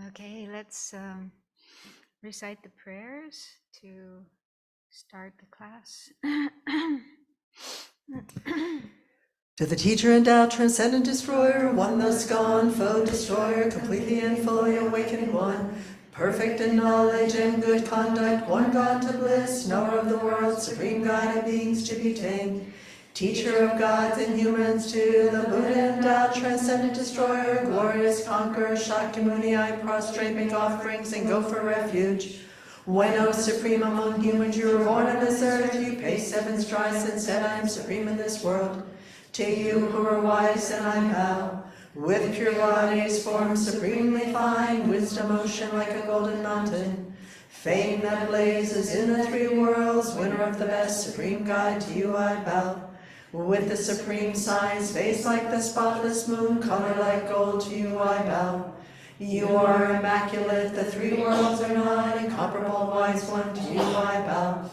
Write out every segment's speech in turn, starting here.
Okay, let's recite the prayers to start the class. To the teacher endowed, transcendent destroyer, one thus gone, foe destroyer, completely and fully awakened one, perfect in knowledge and good conduct, one gone to bliss, knower of the world, supreme guide of beings to be tamed, teacher of gods and humans, to the Buddha endowed, transcendent destroyer, glorious conqueror, Shakyamuni, I prostrate, make offerings, and go for refuge. When, O supreme among humans, you were born on this earth, you paced 7 strides and said, I am supreme in this world. To you who are wise, and I bow, with pure bodies formed supremely fine, wisdom ocean like a golden mountain, fame that blazes in the 3 worlds, winner of the best, supreme guide, to you I bow. With the supreme signs, face like the spotless moon, color like gold, to you I bow. You are immaculate, the 3 worlds are not, incomparable wise one, to you I bow.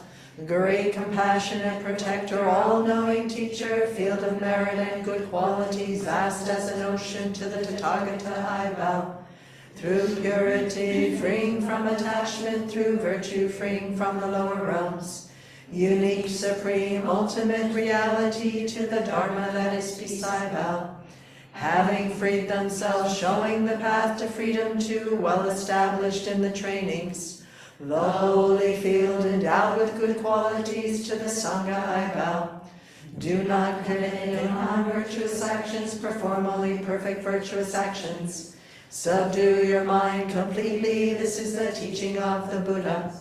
Great compassionate protector, all-knowing teacher, field of merit and good qualities, vast as an ocean, to the Tathagata I bow. Through purity, freeing from attachment, through virtue, freeing from the lower realms. Unique, supreme, ultimate reality, to the Dharma that is peace I bow. Having freed themselves, showing the path to freedom too, well established in the trainings. The holy field endowed with good qualities, to the Sangha I bow. Do not commit non-virtuous actions, perform only perfect virtuous actions. Subdue your mind completely, this is the teaching of the Buddha.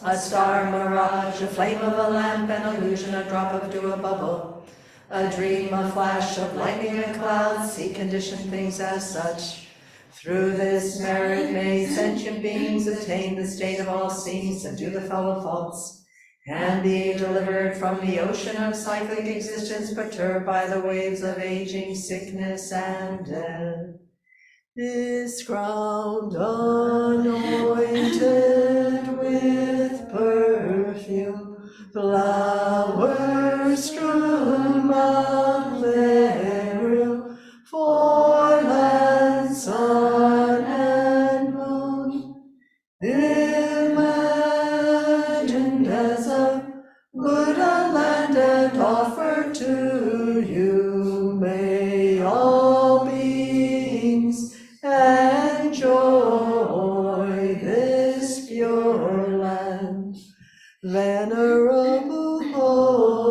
A star mirage, a flame of a lamp, an illusion, a drop of dew, a bubble. A dream, a flash of lightning and clouds, see conditioned things as such. Through this merit may sentient beings attain the state of all seeing, subdue the fellow faults, and be delivered from the ocean of cyclic existence, perturbed by the waves of aging, sickness, and death. This ground anointed with perfume, flowers strewn Mount Meru, for land, sun, and moon, imagined as a Buddha land and offered to you, may all beings enjoy this pure land. Venerable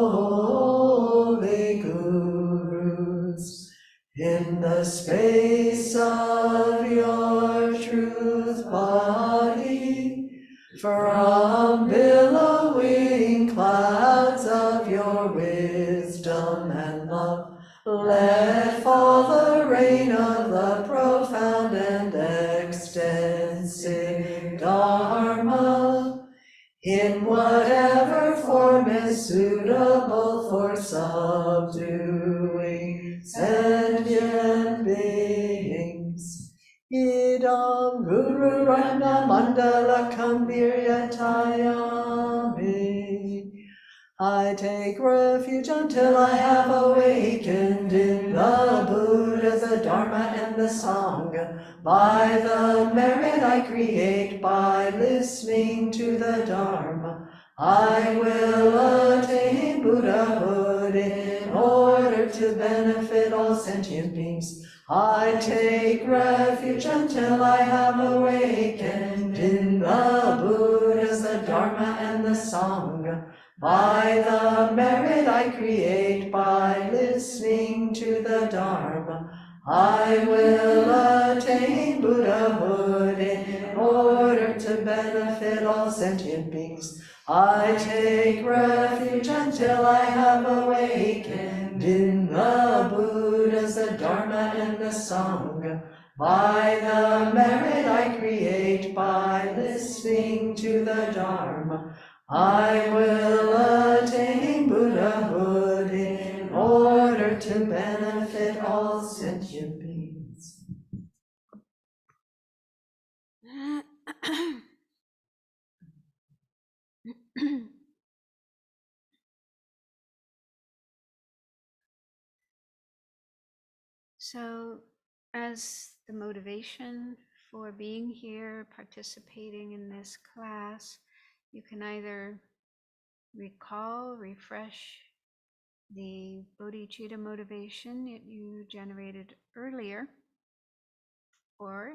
holy gurus, in the space of your truth body, from billowing clouds of your wisdom and love, let fall the rain of the profound and extensive Dharma, in whatever form is suitable for subduing sentient beings. Idam Guru Ratna Mandala Kambiryatayami. I take refuge until I have awakened in the Buddha, the Dharma, and the Sangha. By the merit I create by listening to the Dharma, I will attain Buddhahood in order to benefit all sentient beings. I take refuge until I have awakened in the Buddhas, the Dharma, and the Sangha. By the merit I create by listening to the Dharma, I will attain Buddhahood in order to benefit all sentient beings. I take refuge until I have awakened in the Buddhas, the Dharma, and the Sangha. By the merit I create by listening to the Dharma, I will attain Buddhahood in order to benefit all sentient beings. So, as the motivation for being here, participating in this class, you can either recall, refresh the bodhicitta motivation that you generated earlier, or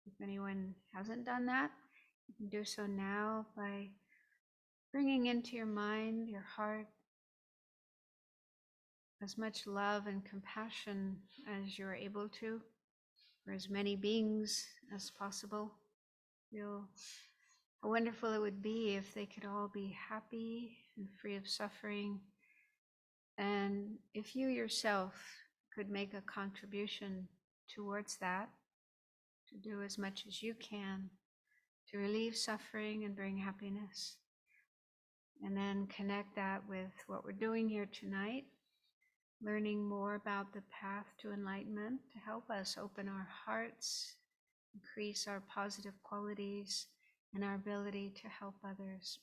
if anyone hasn't done that, you can do so now by bringing into your mind, your heart, as much love and compassion as you're able to for as many beings as possible. Feel how wonderful it would be if they could all be happy and free of suffering. And if you yourself could make a contribution towards that, to do as much as you can to relieve suffering and bring happiness. And then connect that with what we're doing here tonight, learning more about the path to enlightenment to help us open our hearts, increase our positive qualities and our ability to help others.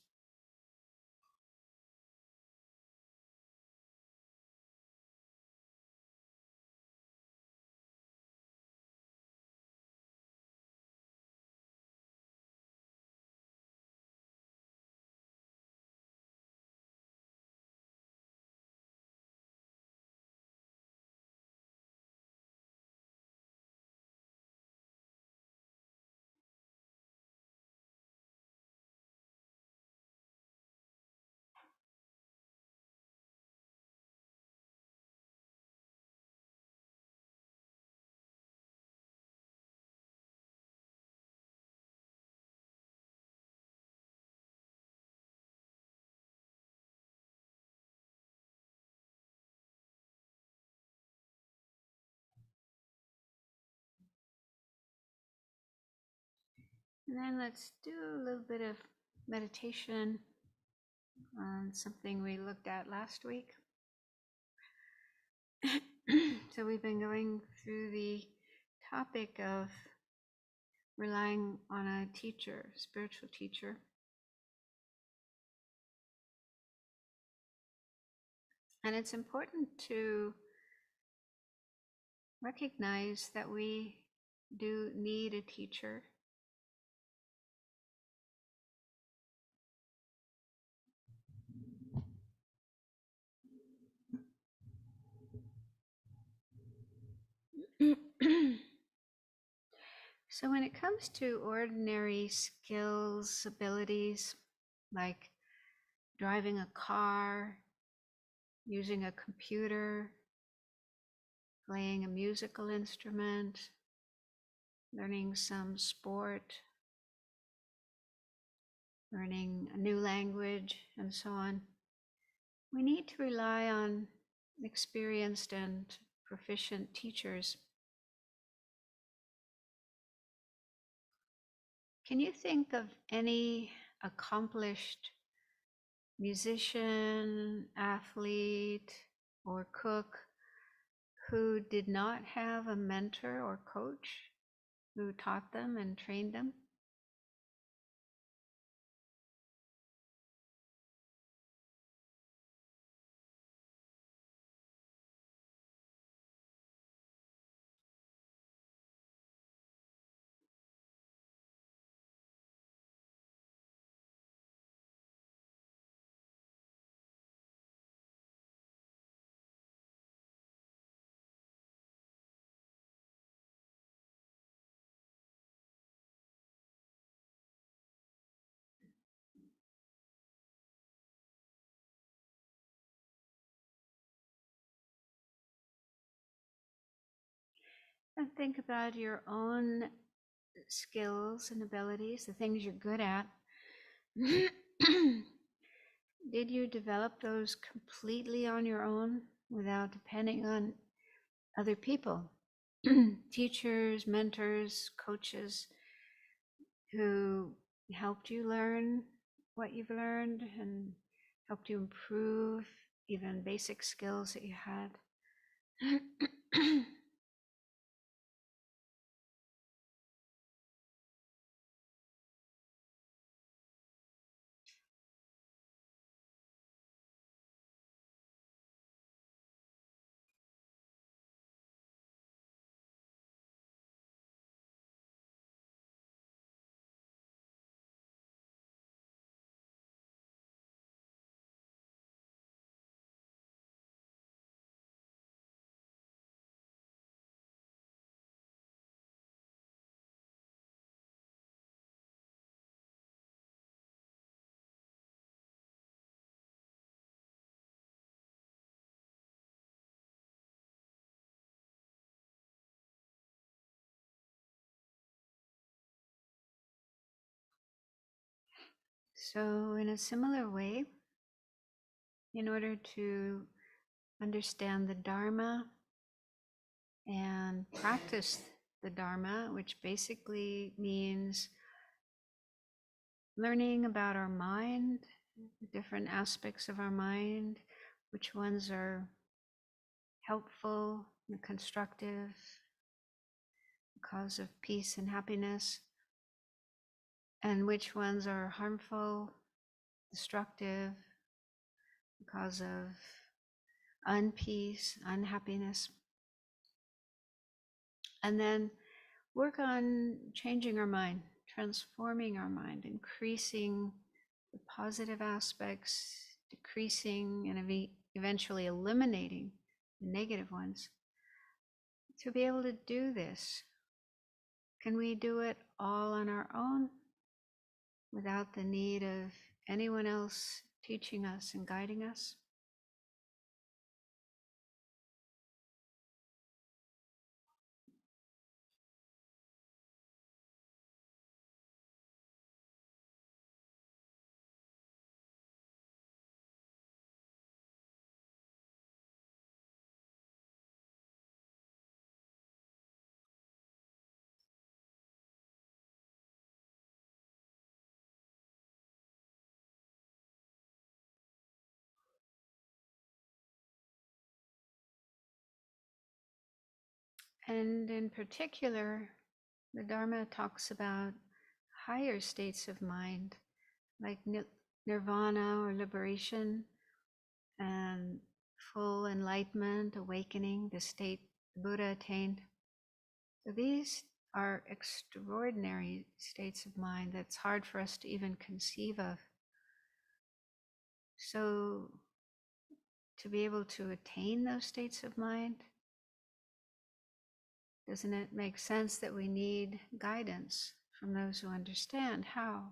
And then let's do a little bit of meditation on something we looked at last week. So we've been going through the topic of relying on a teacher, spiritual teacher. And it's important to recognize that we do need a teacher. So when it comes to ordinary skills, abilities, like driving a car, using a computer, playing a musical instrument, learning some sport, learning a new language, and so on, we need to rely on experienced and proficient teachers. Can you think of any accomplished musician, athlete, or cook who did not have a mentor or coach who taught them and trained them? And think about your own skills and abilities, the things you're good at. Did you develop those completely on your own without depending on other people? Teachers, mentors, coaches who helped you learn what you've learned and helped you improve even basic skills that you had. So, in a similar way, in order to understand the Dharma and practice the Dharma, which basically means learning about our mind, the different aspects of our mind, which ones are helpful and constructive, cause of peace and happiness, and which ones are harmful, destructive, cause of unpeace, unhappiness. And then work on changing our mind, transforming our mind, increasing the positive aspects, decreasing and eventually eliminating the negative ones. To be able to do this, can we do it all on our own without the need of anyone else teaching us and guiding us? And in particular, the Dharma talks about higher states of mind, like nirvana or liberation, and full enlightenment, awakening, the state the Buddha attained. So these are extraordinary states of mind that's hard for us to even conceive of. So to be able to attain those states of mind, doesn't it make sense that we need guidance from those who understand how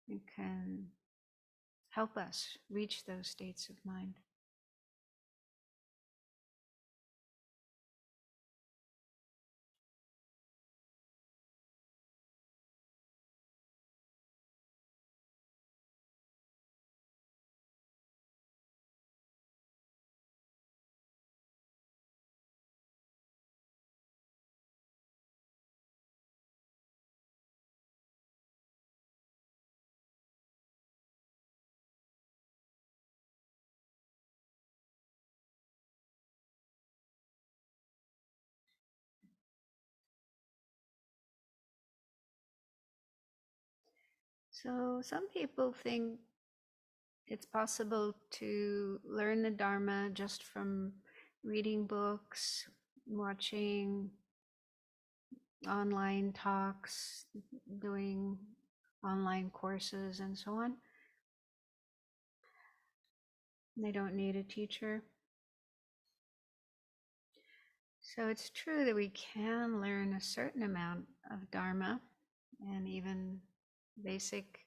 and can help us reach those states of mind? So some people think it's possible to learn the Dharma just from reading books, watching online talks, doing online courses, and so on. They don't need a teacher. So it's true that we can learn a certain amount of Dharma and even basic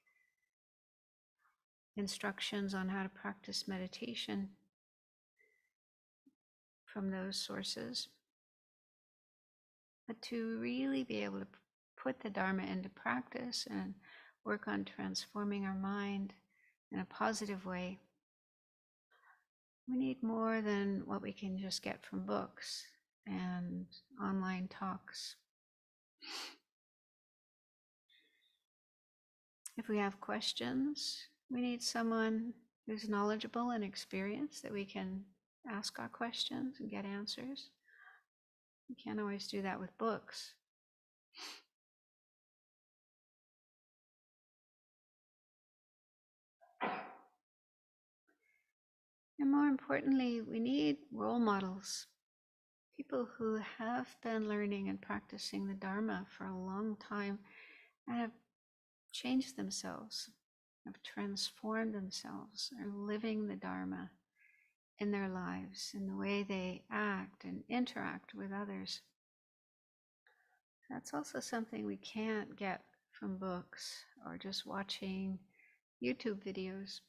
instructions on how to practice meditation from those sources. But to really be able to put the Dharma into practice and work on transforming our mind in a positive way, we need more than what we can just get from books and online talks. If we have questions, we need someone who's knowledgeable and experienced that we can ask our questions and get answers. We can't always do that with books. And more importantly, we need role models, people who have been learning and practicing the Dharma for a long time and have changed themselves, have transformed themselves, are living the Dharma in their lives, in the way they act and interact with others. That's also something we can't get from books or just watching YouTube videos.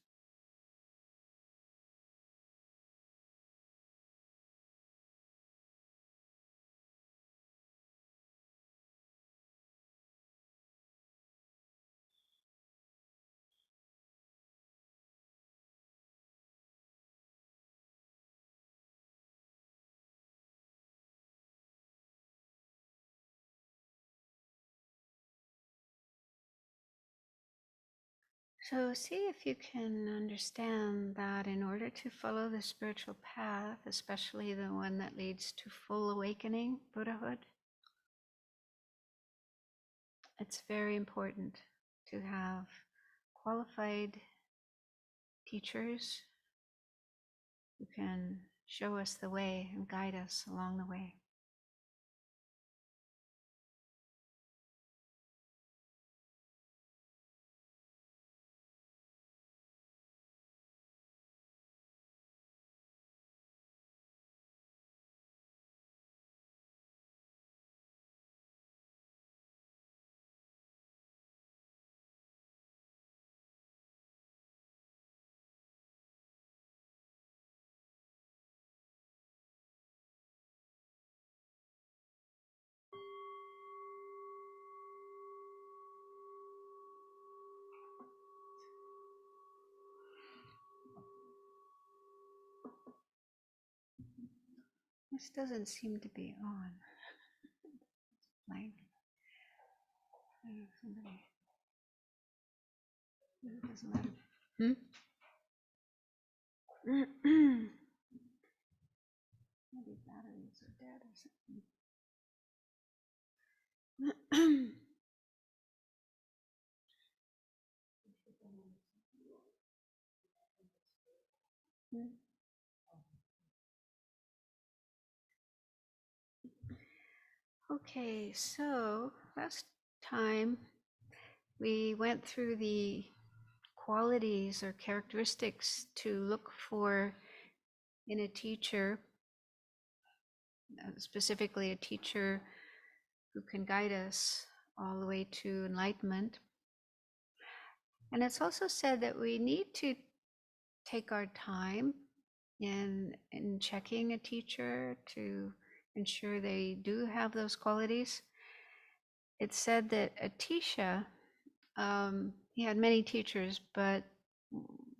So see if you can understand that in order to follow the spiritual path, especially the one that leads to full awakening, Buddhahood, it's very important to have qualified teachers who can show us the way and guide us along the way. This doesn't seem to be on. Like, somebody. It doesn't matter. Maybe batteries are dead or something. Okay, so last time we went through the qualities or characteristics to look for in a teacher, specifically a teacher who can guide us all the way to enlightenment. And it's also said that we need to take our time in checking a teacher to ensure they do have those qualities. It's said that Atisha, he had many teachers, but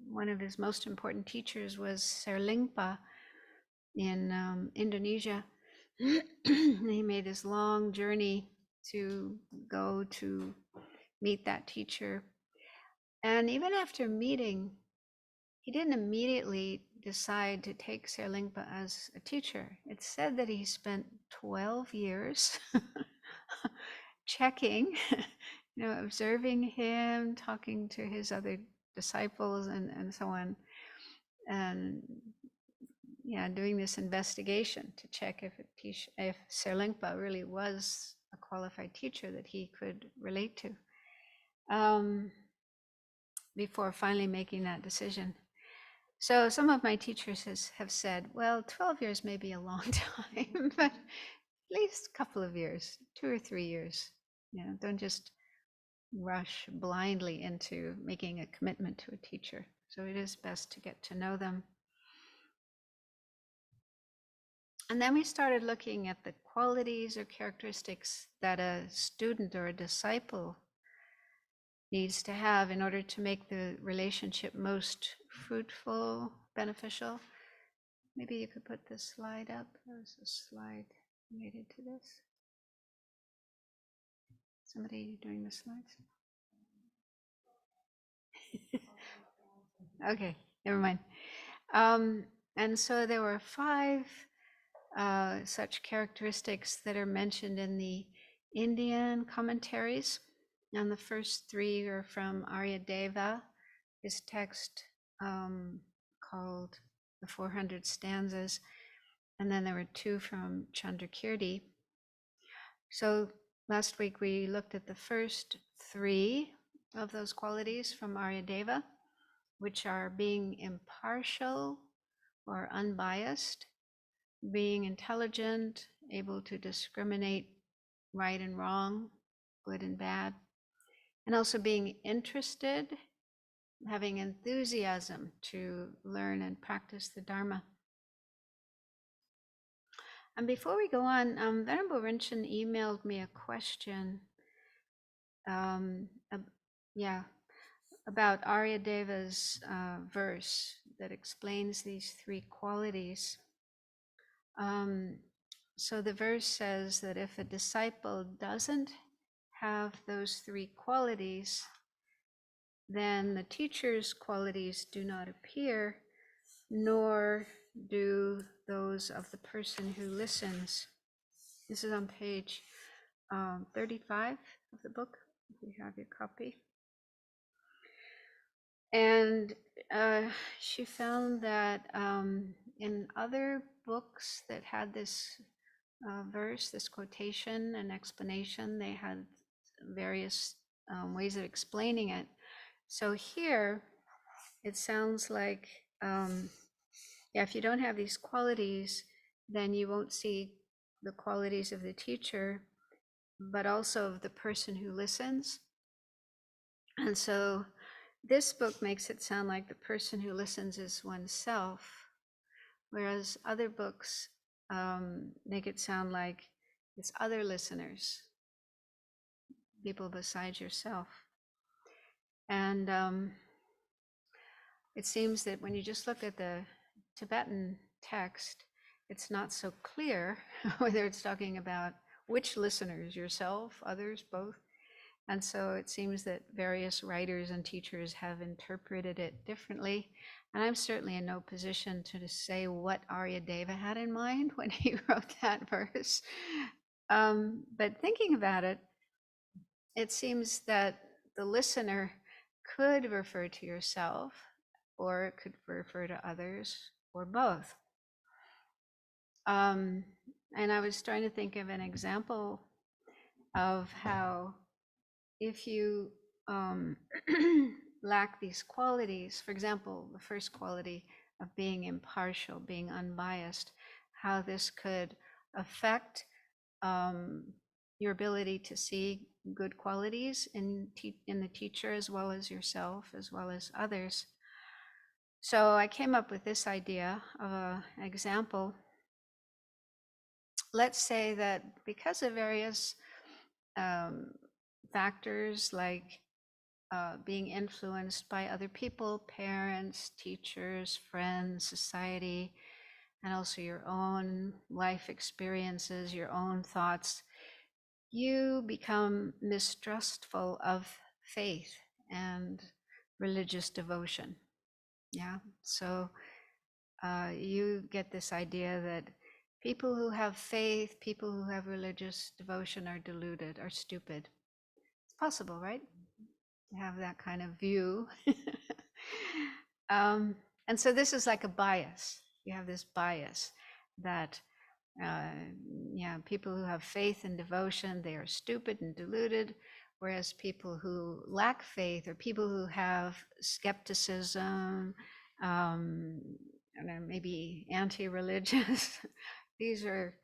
one of his most important teachers was Serlingpa in Indonesia. He made this long journey to go to meet that teacher. And even after meeting, he didn't immediately decide to take Serlingpa as a teacher. It's said that he spent 12 years checking, observing him, talking to his other disciples and so on. And doing this investigation to check if Serlingpa really was a qualified teacher that he could relate to, before finally making that decision. So some of my teachers have said, well, 12 years may be a long time, but at least a couple of years, 2 or 3 years. Don't just rush blindly into making a commitment to a teacher. So it is best to get to know them. And then we started looking at the qualities or characteristics that a student or a disciple needs to have in order to make the relationship most fruitful, beneficial. Maybe you could put this slide up. There's a slide related to this. Somebody doing the slides? Okay, never mind. And so there were 5 such characteristics that are mentioned in the Indian commentaries. And the first 3 are from Aryadeva, his text called The 400 Stanzas. And then there were 2 from Chandrakirti. So last week we looked at the first 3 of those qualities from Aryadeva, which are being impartial or unbiased, being intelligent, able to discriminate right and wrong, good and bad, and also being interested, having enthusiasm to learn and practice the Dharma. And before we go on, Venerable Rinchen emailed me a question about Aryadeva's verse that explains these 3 qualities. So the verse says that if a disciple doesn't have those 3 qualities, then the teacher's qualities do not appear, nor do those of the person who listens. This is on page 35 of the book, if you have your copy. And she found that in other books that had this verse, this quotation and explanation, they had various ways of explaining it. So here, it sounds like, if you don't have these qualities, then you won't see the qualities of the teacher, but also of the person who listens. And so this book makes it sound like the person who listens is oneself, whereas other books make it sound like it's other listeners, people besides yourself. And it seems that when you just look at the Tibetan text, it's not so clear whether it's talking about which listeners, yourself, others, both. And so it seems that various writers and teachers have interpreted it differently. And I'm certainly in no position to say what Aryadeva had in mind when he wrote that verse. But thinking about it, it seems that the listener could refer to yourself, or it could refer to others, or both. And I was trying to think of an example of how if you lack these qualities, for example, the first quality of being impartial, being unbiased, how this could affect your ability to see good qualities in the teacher as well as yourself, as well as others. So I came up with this idea of an example. Let's say that because of various factors like being influenced by other people, parents, teachers, friends, society, and also your own life experiences, your own thoughts, you become mistrustful of faith and religious devotion. Yeah, so you get this idea that people who have faith, people who have religious devotion are deluded, are stupid. It's possible, right? To have that kind of view. And so this is like a bias. You have this bias that people who have faith and devotion, they are stupid and deluded, whereas people who lack faith or people who have skepticism, maybe anti-religious, these are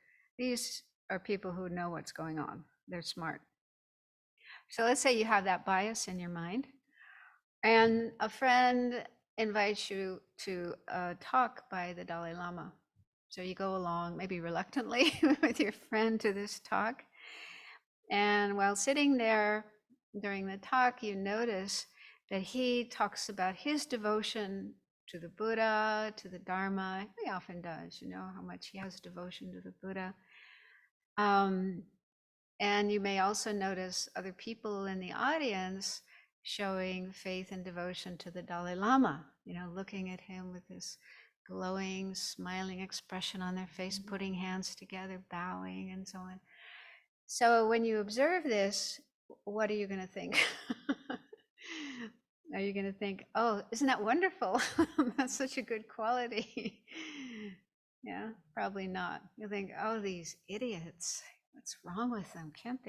people who know what's going on. They're smart. So let's say you have that bias in your mind, and a friend invites you to a talk by the Dalai Lama. So you go along, maybe reluctantly, with your friend to this talk. And while sitting there during the talk, you notice that he talks about his devotion to the Buddha, to the Dharma. He often does, how much he has devotion to the Buddha. And you may also notice other people in the audience showing faith and devotion to the Dalai Lama, looking at him with this glowing, smiling expression on their face, putting hands together, bowing, and so on. So when you observe this, what are you going to think? Are you going to think, oh, isn't that wonderful? That's such a good quality. Yeah, probably not. You'll think, oh, these idiots, what's wrong with them? Can't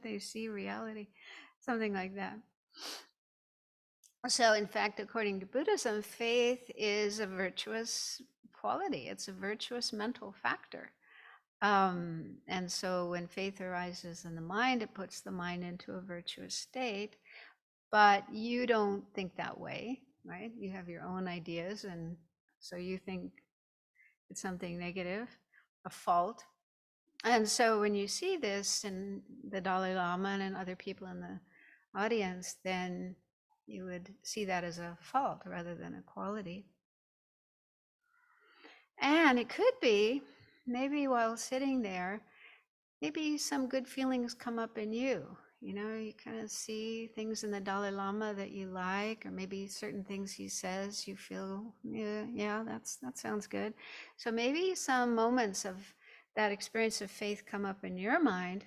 they see reality? Something like that. So in fact, according to Buddhism, faith is a virtuous quality. It's a virtuous mental factor. And so when faith arises in the mind, it puts the mind into a virtuous state. But you don't think that way, right? You have your own ideas, and so you think it's something negative, a fault. And so when you see this in the Dalai Lama and in other people in the audience, then you would see that as a fault rather than a quality. And it could be, maybe while sitting there, maybe some good feelings come up in you. You know, you kind of see things in the Dalai Lama that you like, or maybe certain things he says you feel, yeah, that sounds good. So maybe some moments of that experience of faith come up in your mind,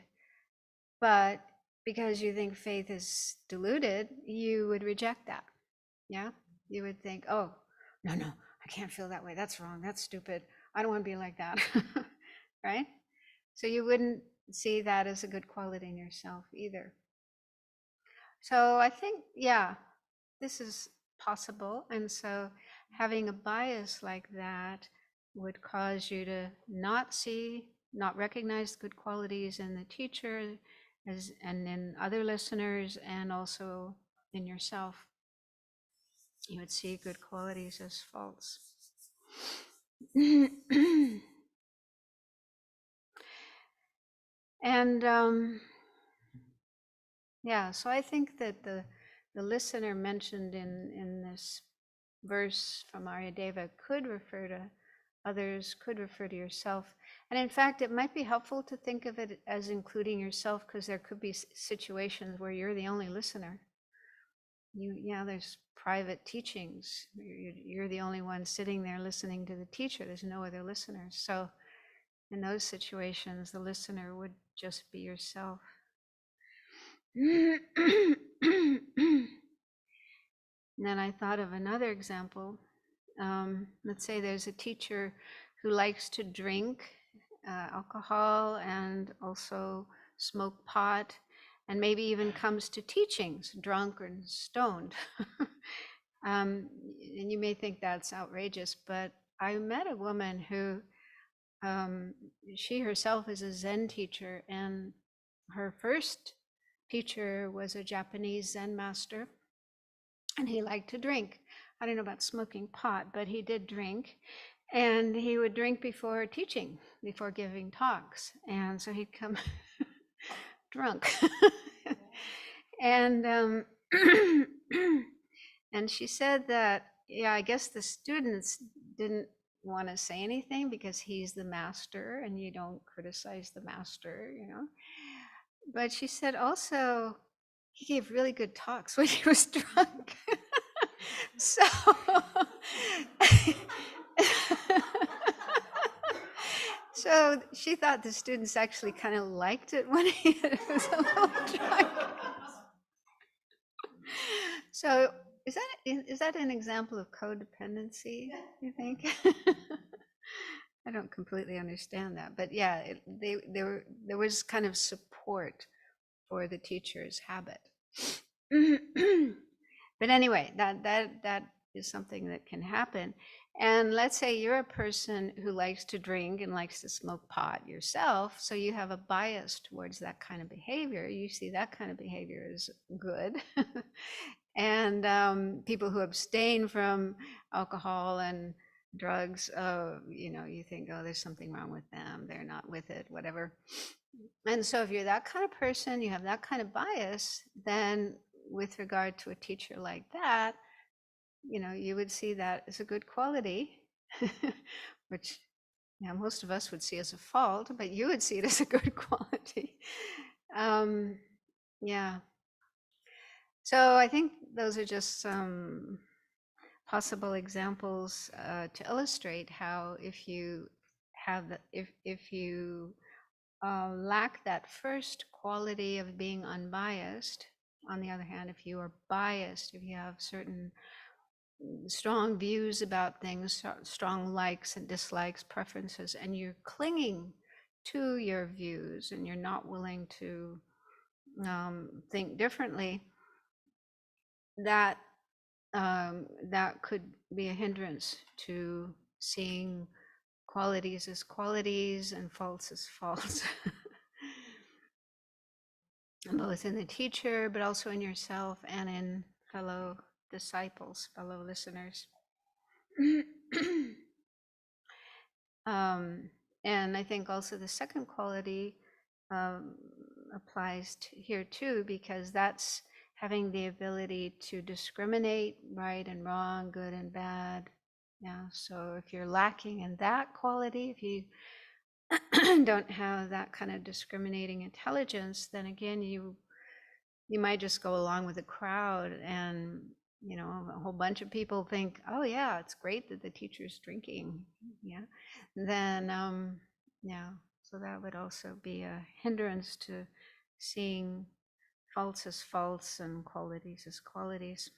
but because you think faith is diluted, you would reject that. Yeah, you would think, oh, no, I can't feel that way. That's wrong. That's stupid. I don't want to be like that. Right? So you wouldn't see that as a good quality in yourself either. So I think, yeah, this is possible. And so having a bias like that would cause you to not see, not recognize good qualities in the teacher and in other listeners, and also in yourself. You would see good qualities as faults. And yeah, so I think that the listener mentioned in this verse from Aryadeva could refer to others, could refer to yourself. And in fact, it might be helpful to think of it as including yourself, because there could be situations where you're the only listener. There's private teachings. You're the only one sitting there listening to the teacher. There's no other listeners. So in those situations, the listener would just be yourself. And then I thought of another example. Let's say there's a teacher who likes to drink alcohol and also smoke pot, and maybe even comes to teachings drunk or stoned. And you may think that's outrageous, but I met a woman who, she herself is a Zen teacher, and her first teacher was a Japanese Zen master, and he liked to drink. I don't know about smoking pot, but he did drink. And he would drink before teaching, before giving talks. And so he'd come drunk. And and she said that, yeah, I guess the students didn't want to say anything because he's the master and you don't criticize the master, you know. But she said also he gave really good talks when he was drunk. So so she thought the students actually kind of liked it when he was a little drunk. So is that an example of codependency, you think? I don't completely understand that, but yeah, there was kind of support for the teacher's habit. But anyway, that is something that can happen. And let's say you're a person who likes to drink and likes to smoke pot yourself, so you have a bias towards that kind of behavior. You see that kind of behavior is good. And people who abstain from alcohol and drugs, you think, oh, there's something wrong with them. They're not with it, whatever. And so if you're that kind of person, you have that kind of bias, then with regard to a teacher like that, you would see that as a good quality, which most of us would see as a fault, but you would see it as a good quality. Yeah. So I think those are just some possible examples to illustrate how if you have if you lack that first quality of being unbiased, on the other hand, if you are biased, if you have certain strong views about things, strong likes and dislikes, preferences, and you're clinging to your views and you're not willing to think differently, that could be a hindrance to seeing qualities as qualities and faults as faults. Both in the teacher, but also in yourself and in fellow disciples, fellow listeners. And I think also the second quality applies here too, because that's having the ability to discriminate right and wrong, good and bad. Yeah. So if you're lacking in that quality, if you don't have that kind of discriminating intelligence, then again, you you might just go along with the crowd, and a whole bunch of people think, oh yeah, it's great that the teacher's drinking, yeah, then yeah, so that would also be a hindrance to seeing faults as faults and qualities as qualities.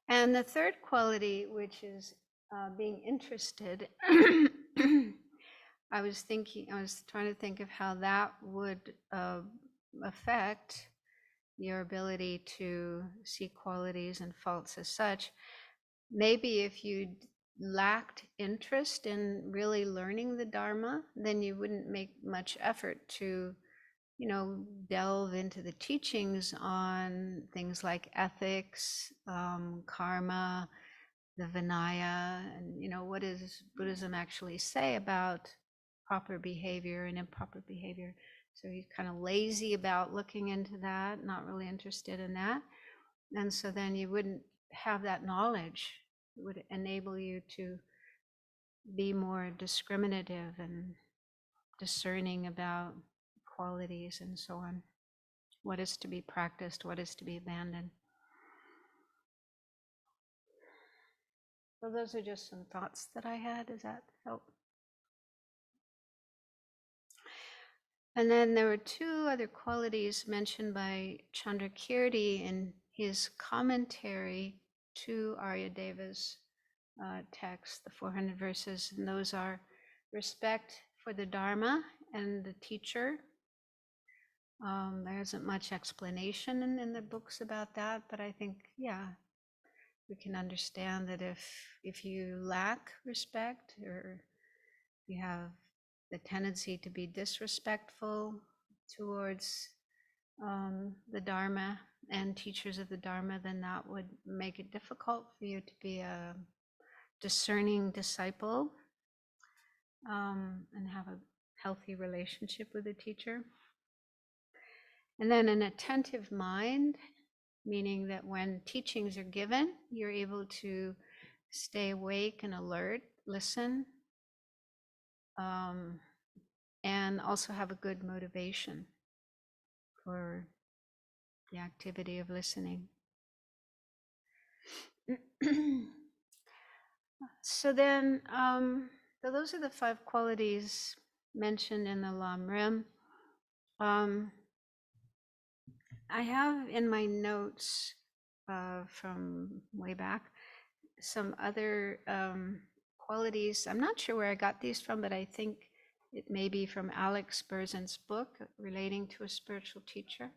And the third quality, which is being interested, I was trying to think of how that would affect your ability to see qualities and faults as such. Maybe if you lacked interest in really learning the Dharma, then you wouldn't make much effort to, delve into the teachings on things like ethics, karma, the Vinaya, and what does Buddhism actually say about proper behavior and improper behavior. So he's kind of lazy about looking into that, not really interested in that. And so then you wouldn't have that knowledge. It would enable you to be more discriminative and discerning about qualities and so on. What is to be practiced, what is to be abandoned. So those are just some thoughts that I had. Does that help? And then there were two other qualities mentioned by Chandrakirti in his commentary to Aryadeva's text, the 400 verses, and those are respect for the Dharma and the teacher. There isn't much explanation in the books about that, but I think, yeah, we can understand that if you lack respect, or you have the tendency to be disrespectful towards the Dharma and teachers of the Dharma, then that would make it difficult for you to be a discerning disciple and have a healthy relationship with the teacher. And then an attentive mind, meaning that when teachings are given, you're able to stay awake and alert, listen, and also have a good motivation for the activity of listening. So then, so those are the 5 qualities mentioned in the Lamrim. I have in my notes from way back some other qualities. I'm not sure where I got these from, but I think it may be from Alex Berzin's book relating to a spiritual teacher,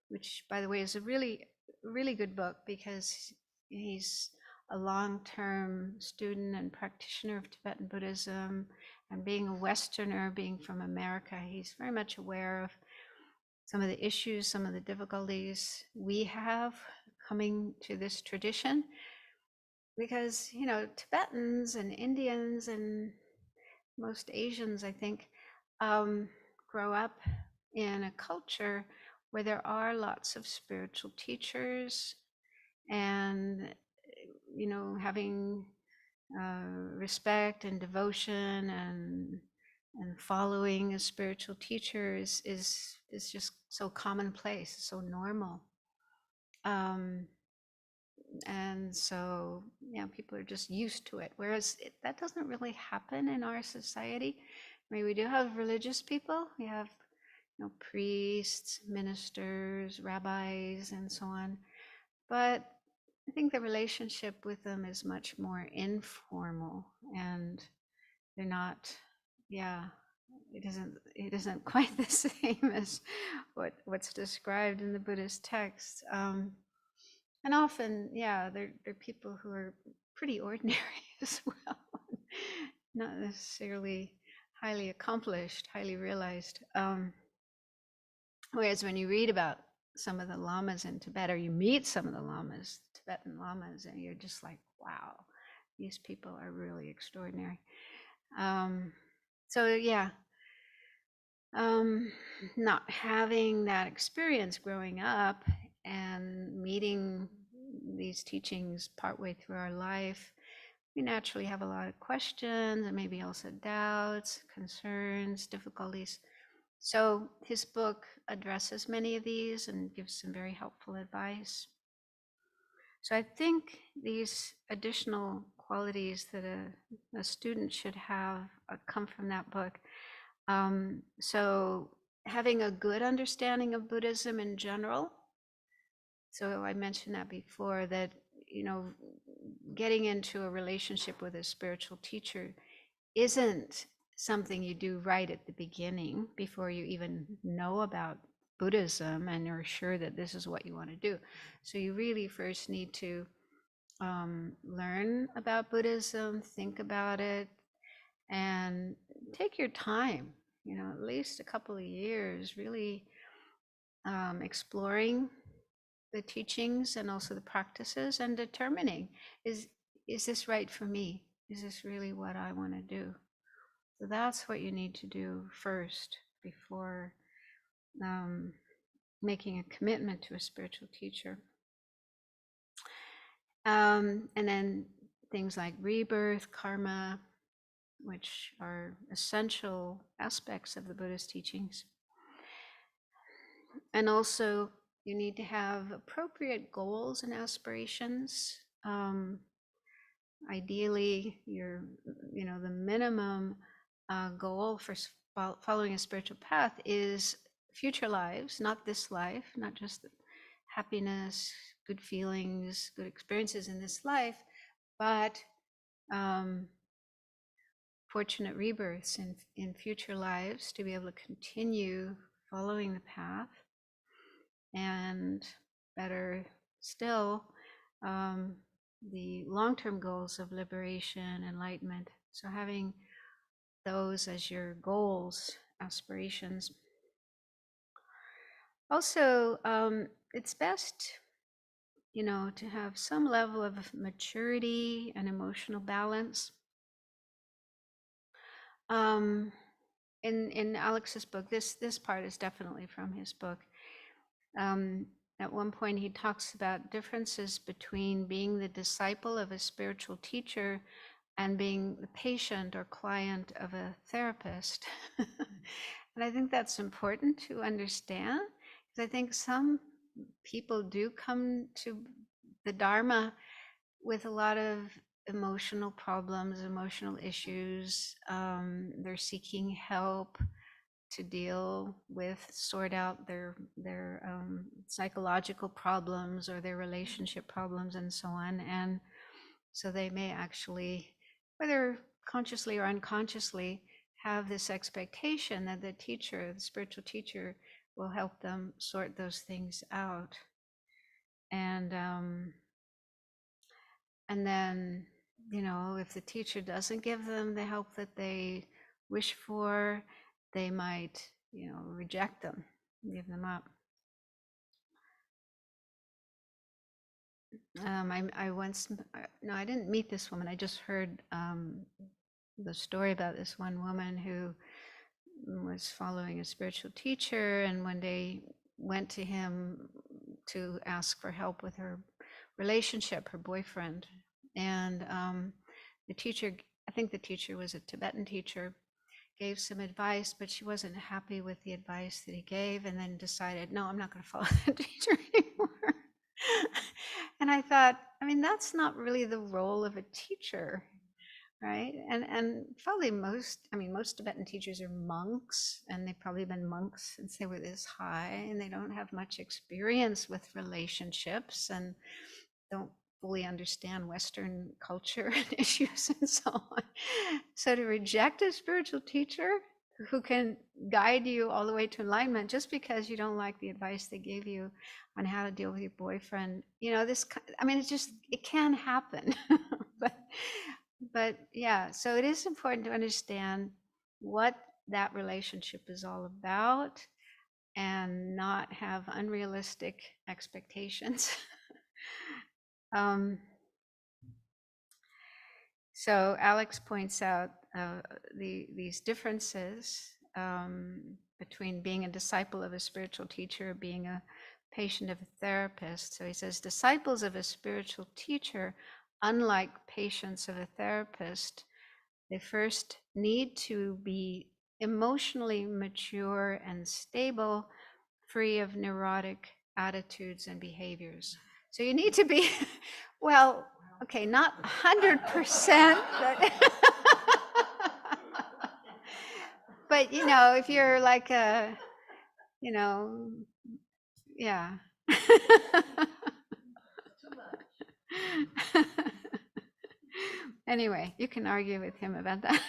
which, by the way, is a really, really good book because he's a long-term student and practitioner of Tibetan Buddhism, and being a Westerner, being from America, he's very much aware of some of the issues, some of the difficulties we have coming to this tradition, because Tibetans and Indians and most Asians, I think, grow up in a culture where there are lots of spiritual teachers, and having respect and devotion and following a spiritual teacher is just so commonplace, so normal. And so, people are just used to it. Whereas that doesn't really happen in our society. I mean, we do have religious people. We have, priests, ministers, rabbis, and so on. But I think the relationship with them is much more informal, and they're not, it isn't quite the same as what's described in the Buddhist texts. And often, they're people who are pretty ordinary as well, not necessarily highly accomplished, highly realized. Whereas when you read about some of the lamas in Tibet, or you meet some of the lamas, Tibetan lamas, and you're just like, wow, these people are really extraordinary. So not having that experience growing up and meeting these teachings partway through our life, we naturally have a lot of questions and maybe also doubts, concerns, difficulties. So his book addresses many of these and gives some very helpful advice. So I think these additional qualities that a student should have come from that book. So having a good understanding of Buddhism in general. So I mentioned that before, that, getting into a relationship with a spiritual teacher isn't something you do right at the beginning before you even know about Buddhism and you're sure that this is what you want to do. So you really first need to learn about Buddhism, think about it, and take your time, at least a couple of years, really exploring the teachings and also the practices and determining, is this right for me? Is this really what I want to do? So that's what you need to do first before making a commitment to a spiritual teacher. And then things like rebirth, karma, which are essential aspects of the Buddhist teachings. And also, you need to have appropriate goals and aspirations. Ideally, the minimum goal for following a spiritual path is future lives, not this life, not just happiness, good feelings, good experiences in this life, but fortunate rebirths in future lives to be able to continue following the path, and better still, the long-term goals of liberation, enlightenment. So having those as your goals, aspirations. Also, it's best, to have some level of maturity and emotional balance. In Alex's book, this part is definitely from his book. At one point, he talks about differences between being the disciple of a spiritual teacher and being the patient or client of a therapist. And I think that's important to understand, because I think some people do come to the Dharma with a lot of emotional problems, emotional issues. They're seeking help to deal with, sort out their psychological problems or their relationship problems and so on. And so they may actually, whether consciously or unconsciously, have this expectation that the teacher, the spiritual teacher, will help them sort those things out. And then, if the teacher doesn't give them the help that they wish for, they might, reject them, give them up. I once, no, I didn't meet this woman. I just heard the story about this one woman who was following a spiritual teacher, and one day went to him to ask for help with her relationship, her boyfriend. And the teacher, I think the teacher was a Tibetan teacher, gave some advice, but she wasn't happy with the advice that he gave, and then decided, no, I'm not going to follow that teacher anymore. And I thought, that's not really the role of a teacher, right? And probably most Tibetan teachers are monks, and they've probably been monks since they were this high, and they don't have much experience with relationships and don't fully understand Western culture and issues and so on. So to reject a spiritual teacher who can guide you all the way to enlightenment just because you don't like the advice they gave you on how to deal with your boyfriend, it can happen. but yeah, so it is important to understand what that relationship is all about and not have unrealistic expectations. So Alex points out these differences between being a disciple of a spiritual teacher, being a patient of a therapist. So he says, disciples of a spiritual teacher, unlike patients of a therapist, they first need to be emotionally mature and stable, free of neurotic attitudes and behaviors. So you need to be, well, okay, not 100%, but, but you know, if you're like a, you know, yeah. Anyway, you can argue with him about that.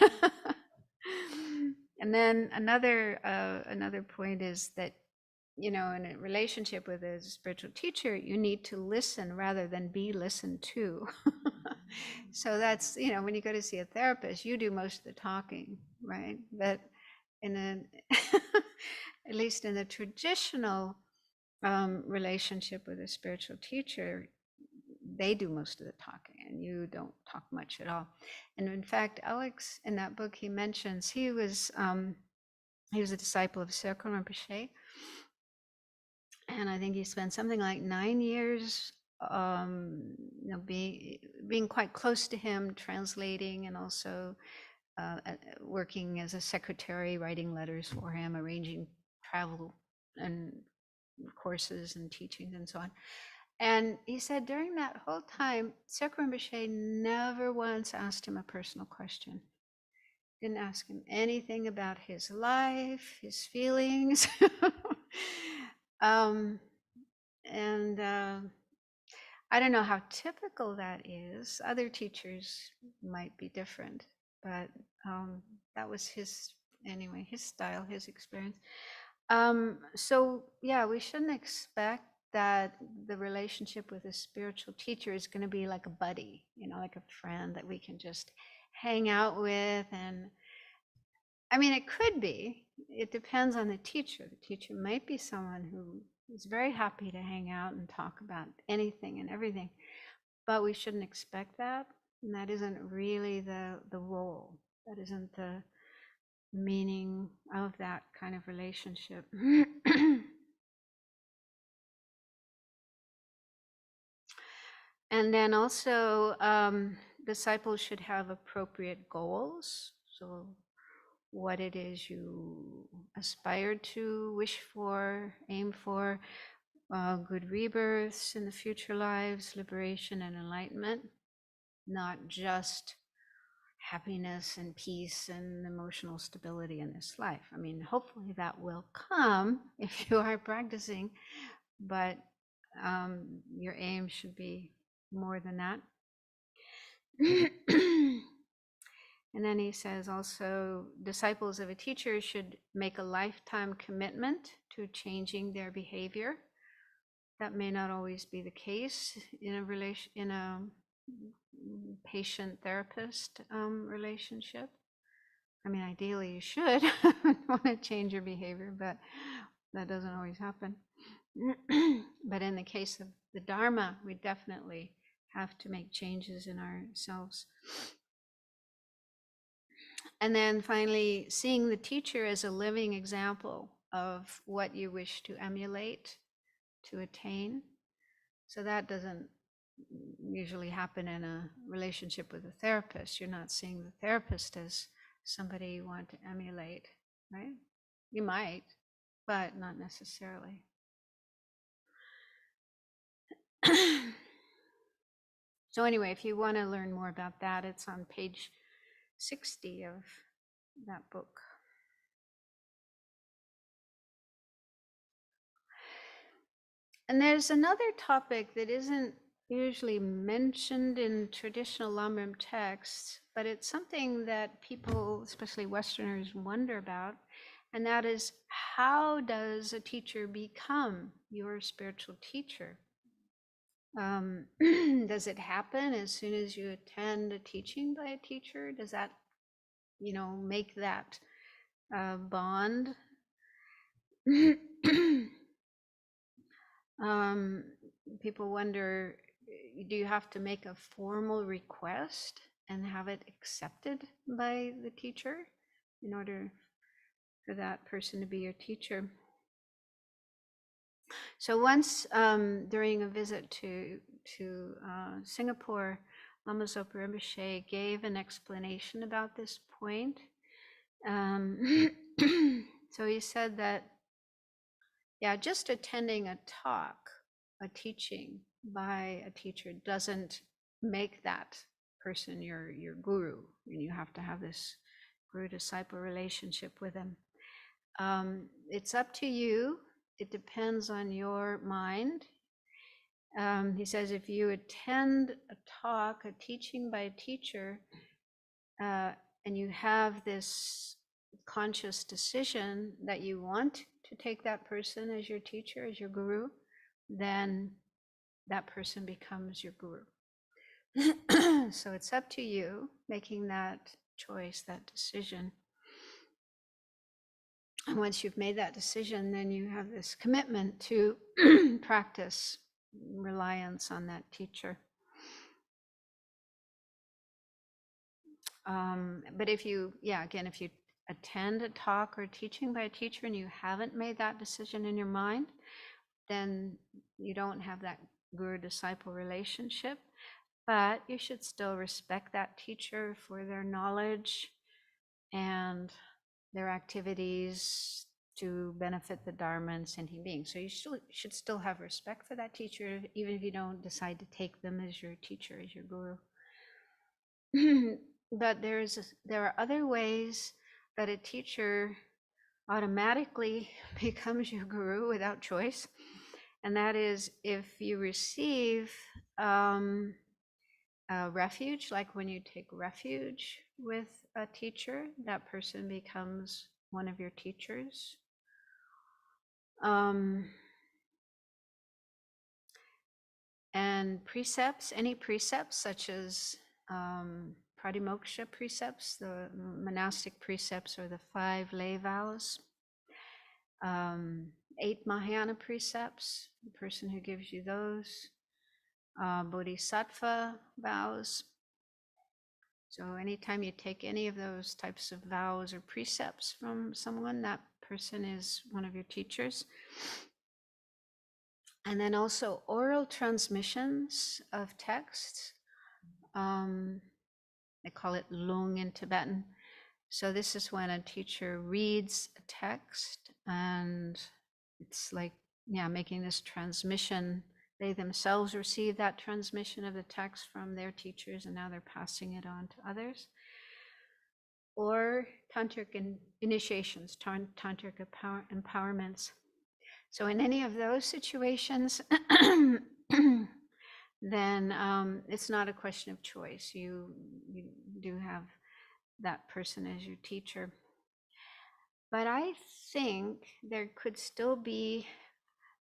And then another point is that, you know, in a relationship with a spiritual teacher, you need to listen rather than be listened to. So that's, you know, when you go to see a therapist, you do most of the talking, right? But in a, at least in the traditional relationship with a spiritual teacher, they do most of the talking and you don't talk much at all. And in fact, Alex, in that book, he mentions he was a disciple of Circle Rinpoche, and I think he spent something like 9 years you know, being quite close to him, translating, and also working as a secretary, writing letters for him, arranging travel and courses and teachings and so on. And he said during that whole time, Circle Rinpoche never once asked him a personal question. Didn't ask him anything about his life, his feelings. And I don't know how typical that is. Other teachers might be different, but that was his, anyway, his style, his experience. So yeah, we shouldn't expect that the relationship with a spiritual teacher is going to be like a buddy, you know, like a friend that we can just hang out with. And I mean, it could be. It depends on the teacher. The teacher might be someone who is very happy to hang out and talk about anything and everything, but we shouldn't expect that. And that isn't really the role. That isn't the meaning of that kind of relationship. And then also, disciples should have appropriate goals. So, what it is you aspire to, wish for, aim for, good rebirths in the future lives, liberation and enlightenment, not just happiness and peace and emotional stability in this life. I mean, hopefully that will come if you are practicing, but your aim should be more than that. And then he says also, disciples of a teacher should make a lifetime commitment to changing their behavior. That may not always be the case in a patient-therapist relationship. I mean, ideally you should want to change your behavior, but that doesn't always happen. But in the case of the Dharma, we definitely have to make changes in ourselves. And then finally, seeing the teacher as a living example of what you wish to emulate, to attain. So that doesn't usually happen in a relationship with a therapist. You're not seeing the therapist as somebody you want to emulate, right? You might, but not necessarily. So anyway, if you want to learn more about that, it's on page 60 of that book. And there's another topic that isn't usually mentioned in traditional Lamrim texts, but it's something that people, especially Westerners, wonder about, and that is, how does a teacher become your spiritual teacher? Does it happen as soon as you attend a teaching by a teacher? Does that, you know, make that bond? People wonder, do you have to make a formal request and have it accepted by the teacher in order for that person to be your teacher? So once during a visit to Singapore, Lama Zopa Rinpoche gave an explanation about this point. Um, so he said that, yeah, just attending a talk, a teaching by a teacher doesn't make that person your guru, and you have to have this guru-disciple relationship with him. It's up to you. It depends on your mind. He says if you attend a talk, a teaching by a teacher, and you have this conscious decision that you want to take that person as your teacher, as your guru, then that person becomes your guru. So it's up to you making that choice, that decision. And once you've made that decision, then you have this commitment to practice reliance on that teacher. But if you, again, if you attend a talk or teaching by a teacher and you haven't made that decision in your mind, then you don't have that guru-disciple relationship. But you should still respect that teacher for their knowledge and their activities to benefit the Dharma and sentient beings. So you should still have respect for that teacher, even if you don't decide to take them as your teacher, as your guru. But there are other ways that a teacher automatically becomes your guru without choice. And that is if you receive refuge, like when you take refuge with a teacher, that person becomes one of your teachers. And precepts, any precepts such as pratimoksha precepts, the monastic precepts, or the 5 lay vows, 8 Mahayana precepts, the person who gives you those, bodhisattva vows. So anytime you take any of those types of vows or precepts from someone, that person is one of your teachers. And then also oral transmissions of texts. They call it lung in Tibetan. So this is when a teacher reads a text, and it's like, making this transmission. They themselves receive that transmission of the text from their teachers, and now they're passing it on to others. Or tantric initiations, tantric empowerments. So in any of those situations, then it's not a question of choice. You do have that person as your teacher. But I think there could still be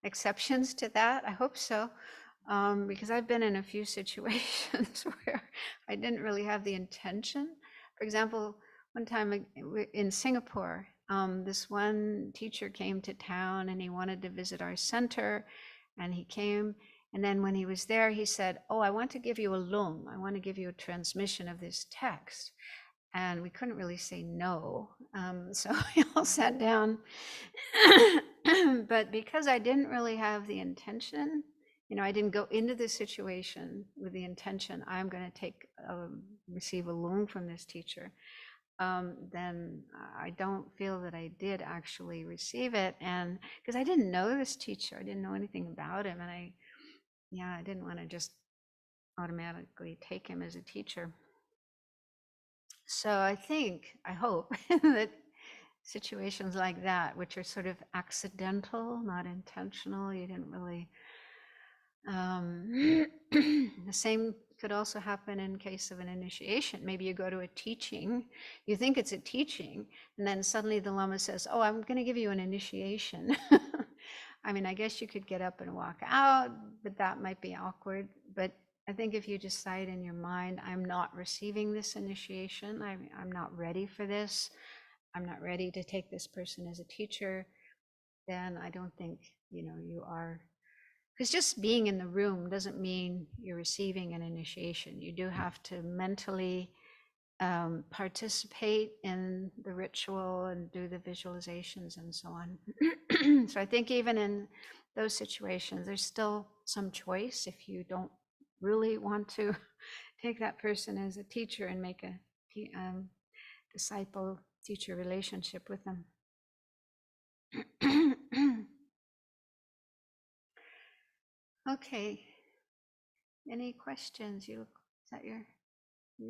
exceptions to that. I hope so, because I've been in a few situations where I didn't really have the intention. For example, one time in Singapore, this one teacher came to town and he wanted to visit our center, and he came, and then when he was there, he said, "Oh, I want to give you a lung. I want to give you a transmission of this text." And we couldn't really say no. So we all sat down. But because I didn't really have the intention, I didn't go into this situation with the intention, I'm going to receive a lung from this teacher, then I don't feel that I did actually receive it. And because I didn't know this teacher, I didn't know anything about him. And I didn't want to just automatically take him as a teacher. So I hope that situations like that, which are sort of accidental, not intentional, you didn't really, the same could also happen in case of an initiation. Maybe you go to a teaching, you think it's a teaching, and then suddenly the Lama says, "Oh, I'm going to give you an initiation." I mean, I guess you could get up and walk out, but that might be awkward. But I think if you decide in your mind, I'm not receiving this initiation, I'm not ready for this, I'm not ready to take this person as a teacher, then I don't think, you are. Because just being in the room doesn't mean you're receiving an initiation. You do have to mentally participate in the ritual and do the visualizations and so on. So I think even in those situations, there's still some choice if you don't really want to take that person as a teacher and make a disciple teacher relationship with them. Okay. Any questions? Is that you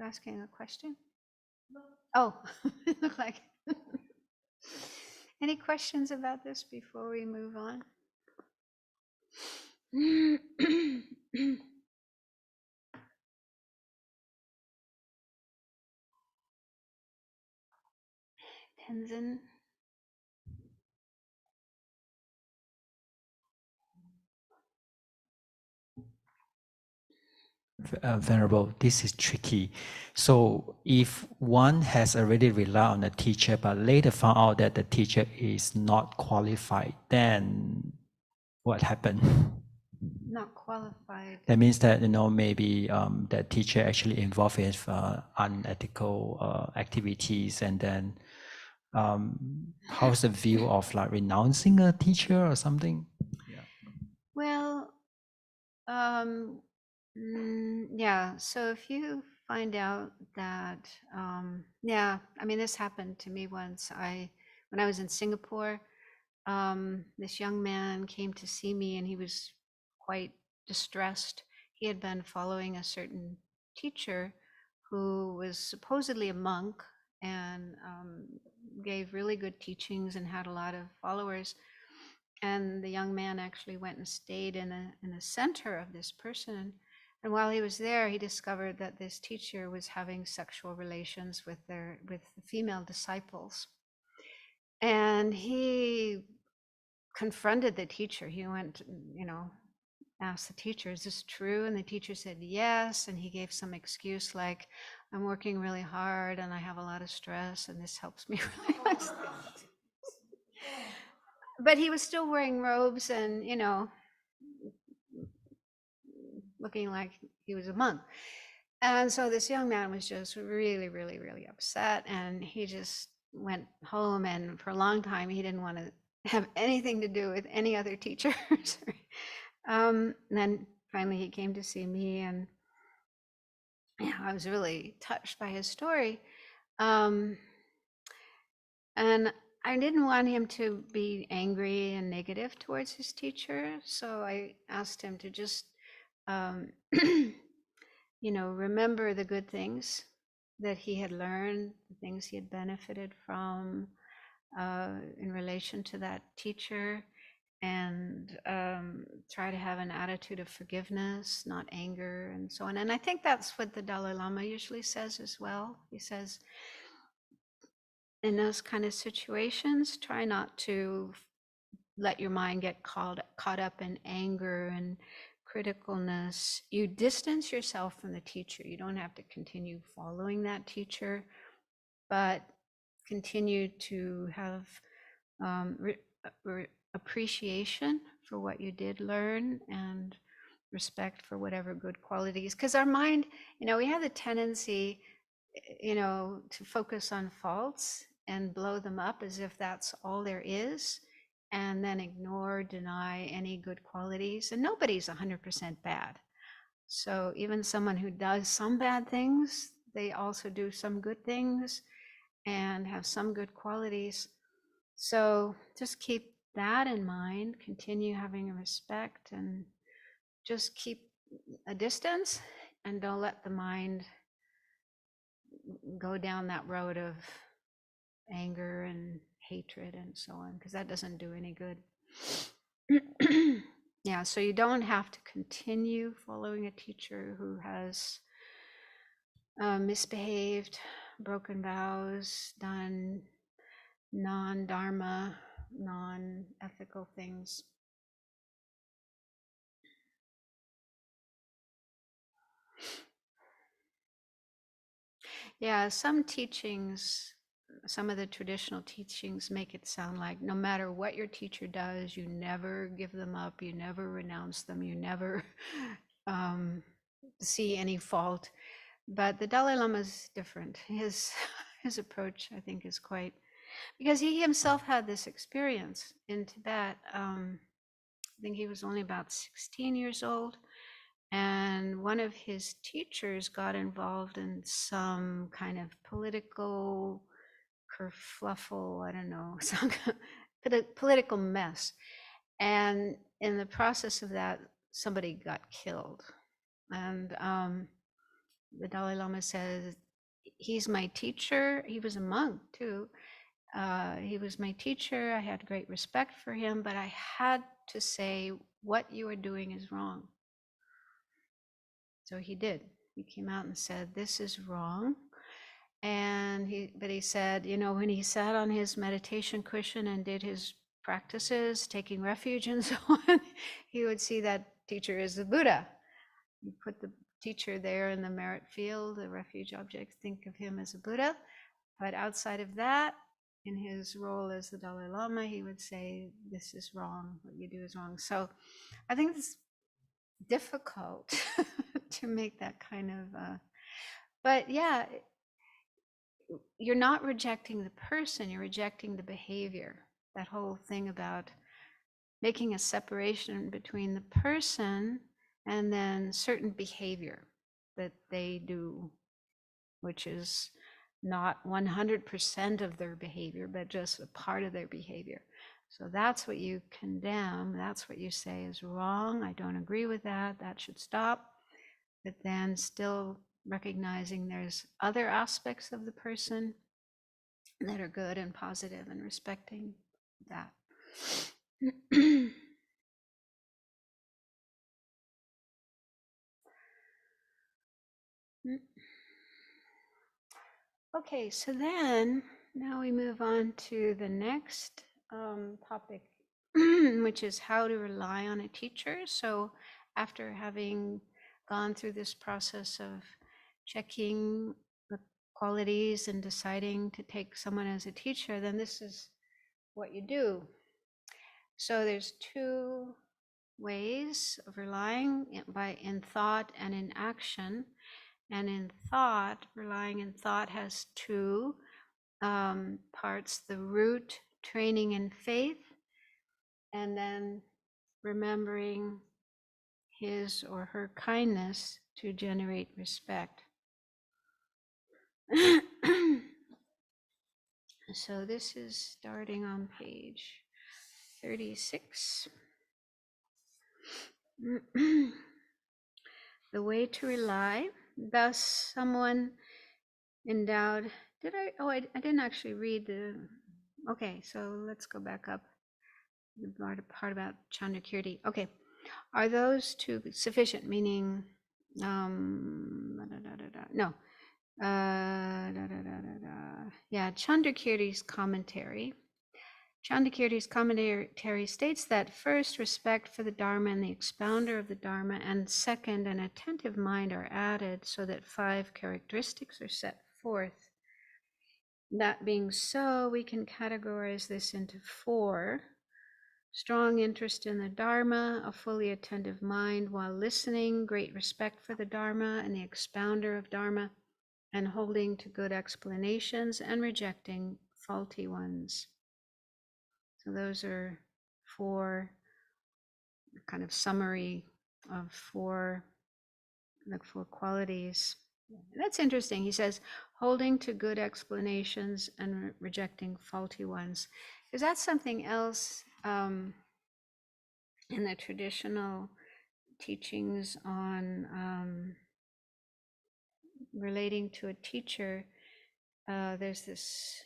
asking a question? Oh, it looked like. Any questions about this before we move on? Tenzin. Venerable, this is tricky. So if one has already relied on a teacher, but later found out that the teacher is not qualified, then what happened? Not qualified. That means that, maybe that teacher actually involved in unethical activities, and then how's the view of like renouncing a teacher or something? Yeah. Well, yeah. So if you find out that, yeah, I mean, this happened to me once. When I was in Singapore, this young man came to see me, and he was quite distressed. He had been following a certain teacher who was supposedly a monk and gave really good teachings and had a lot of followers. And the young man actually went and stayed in the center of this person. And while he was there, he discovered that this teacher was having sexual relations with the female disciples. And he confronted the teacher. He went, asked the teacher, "Is this true?" And the teacher said yes. And he gave some excuse like, "I'm working really hard and I have a lot of stress and this helps me really much." But he was still wearing robes and, looking like he was a monk. And so this young man was just really, really, really upset. And he just went home. And for a long time, he didn't want to have anything to do with any other teachers. And then finally he came to see me, and I was really touched by his story. And I didn't want him to be angry and negative towards his teacher. So I asked him to just, remember the good things that he had learned, the things he had benefited from in relation to that teacher, and try to have an attitude of forgiveness, not anger, and so on. And I think that's what the Dalai Lama usually says as well. He says, in those kind of situations, try not to let your mind get caught up in anger and criticalness. You distance yourself from the teacher. You don't have to continue following that teacher, but continue to have appreciation for what you did learn and respect for whatever good qualities. Because our mind, we have the tendency, to focus on faults and blow them up as if that's all there is, and then ignore, deny any good qualities. And nobody's 100% bad. So even someone who does some bad things, they also do some good things and have some good qualities. So just keep that in mind, continue having a respect, and just keep a distance, and don't let the mind go down that road of anger and hatred and so on, because that doesn't do any good. Yeah, so you don't have to continue following a teacher who has misbehaved, broken vows, done non-dharma, non-ethical things. Yeah, some teachings, some of the traditional teachings make it sound like no matter what your teacher does, you never give them up, you never renounce them, you never see any fault. But the Dalai Lama is different. His approach, I think, is quite, because he himself had this experience in Tibet. I think he was only about 16 years old. And one of his teachers got involved in some kind of political kerfluffle, I don't know, some political mess. And in the process of that, somebody got killed. And the Dalai Lama says, he's my teacher. He was a monk too. He was my teacher. I had great respect for him, but I had to say, what you are doing is wrong. So he did. He came out and said, this is wrong. And he said, you know, when he sat on his meditation cushion and did his practices, taking refuge and so on, he would see that teacher as the Buddha. You put the teacher there in the merit field, the refuge object, think of him as a Buddha. But outside of that, in his role as the Dalai Lama, he would say, this is wrong, what you do is wrong. So I think it's difficult to make that kind of, but yeah, you're not rejecting the person, you're rejecting the behavior. That whole thing about making a separation between the person and then certain behavior that they do, which is not 100% of their behavior, but just a part of their behavior. So that's what you condemn. That's what you say is wrong. I don't agree with that. That should stop. But then still recognizing there's other aspects of the person that are good and positive and respecting that. Okay, so then now we move on to the next topic, which is how to rely on a teacher. So after having gone through this process of checking the qualities and deciding to take someone as a teacher, then this is what you do. So there's two ways of relying in thought and in action. And in thought, relying in thought has two parts: the root, training in faith, and then remembering his or her kindness to generate respect. So this is starting on page 36. The way to rely. Thus, someone endowed. Did I? Oh, I didn't actually read the. Okay, so let's go back up. The part about Chandrakirti. Okay, are those two sufficient? Meaning, no. Yeah, Chandrakirti's commentary. Chandrakirti's commentary states that first, respect for the Dharma and the expounder of the Dharma, and second, an attentive mind are added so that 5 characteristics are set forth. That being so, we can categorize this into 4. Strong interest in the Dharma, a fully attentive mind while listening, great respect for the Dharma and the expounder of Dharma, and holding to good explanations and rejecting faulty ones. So those are 4 kind of summary of 4 qualities. That's interesting. He says, holding to good explanations and rejecting faulty ones. Because that's something else in the traditional teachings on relating to a teacher. There's this,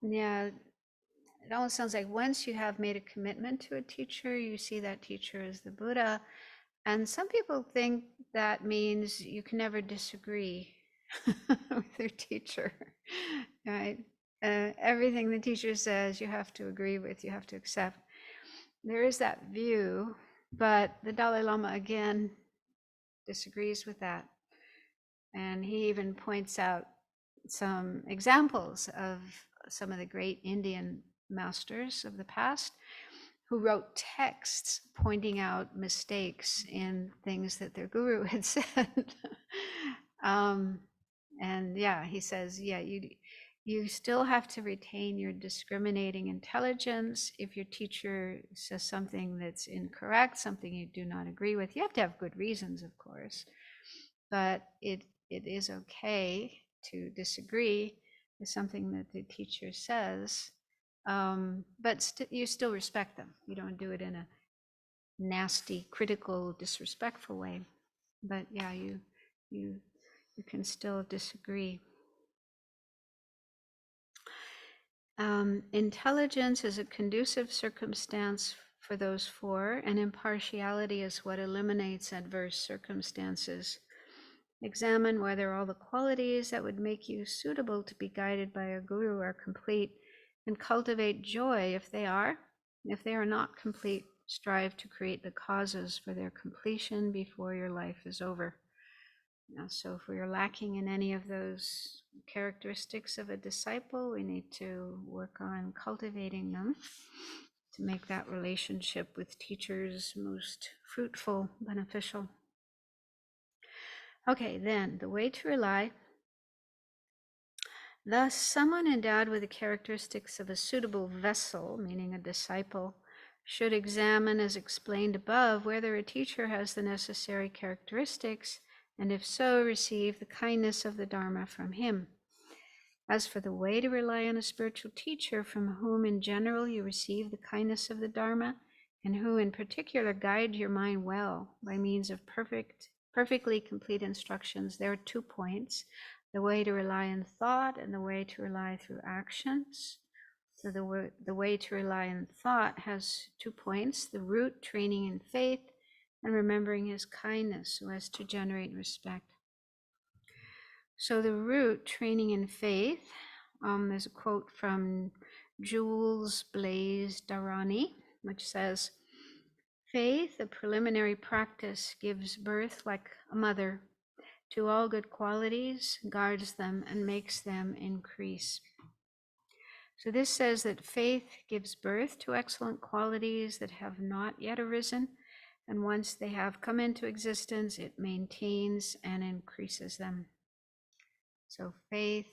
yeah, it almost sounds like once you have made a commitment to a teacher, you see that teacher as the Buddha. And some people think that means you can never disagree with your teacher, right? Everything the teacher says you have to agree with, you have to accept. There is that view, but the Dalai Lama again disagrees with that. And he even points out some examples of some of the great Indian masters of the past who wrote texts pointing out mistakes in things that their guru had said. And yeah, he says, yeah, you still have to retain your discriminating intelligence. If your teacher says something that's incorrect, something you do not agree with, you have to have good reasons, of course, but it is okay to disagree, is something that the teacher says, but you still respect them. You don't do it in a nasty, critical, disrespectful way. But yeah, you can still disagree. Intelligence is a conducive circumstance for those four, and impartiality is what eliminates adverse circumstances. Examine whether all the qualities that would make you suitable to be guided by a guru are complete, and cultivate joy if they are. If they are not complete, strive to create the causes for their completion before your life is over. Now, so if we are lacking in any of those characteristics of a disciple, we need to work on cultivating them to make that relationship with teachers most fruitful, beneficial. Okay, then the way to rely. Thus, someone endowed with the characteristics of a suitable vessel, meaning a disciple, should examine, as explained above, whether a teacher has the necessary characteristics, and if so, receive the kindness of the Dharma from him. As for the way to rely on a spiritual teacher from whom in general you receive the kindness of the Dharma, and who in particular guide your mind well by means of perfectly complete instructions, there are 2 points: the way to rely in thought and the way to rely through actions. So the way to rely in thought has 2 points: the root, training in faith, and remembering his kindness so as to generate respect. So the root, training in faith, there's a quote from Jules Blaise Dharani, which says, "Faith, a preliminary practice, gives birth like a mother to all good qualities, guards them, and makes them increase." So this says that faith gives birth to excellent qualities that have not yet arisen, and once they have come into existence, it maintains and increases them. So faith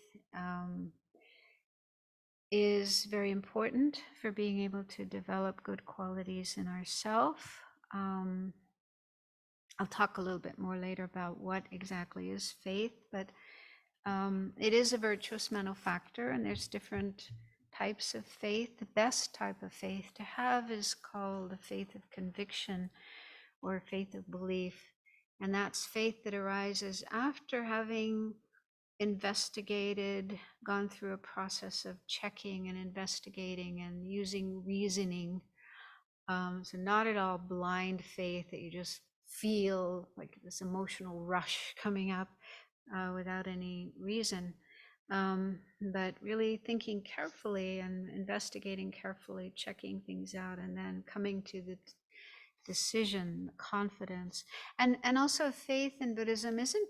is very important for being able to develop good qualities in ourselves. I'll talk a little bit more later about what exactly is faith, but it is a virtuous mental factor, and there's different types of faith. The best type of faith to have is called a faith of conviction or faith of belief, and that's faith that arises after having investigated, gone through a process of checking and investigating and using reasoning. So not at all blind faith that you just feel like this emotional rush coming up without any reason, but really thinking carefully and investigating carefully, checking things out, and then coming to the decision, confidence. And also faith in Buddhism isn't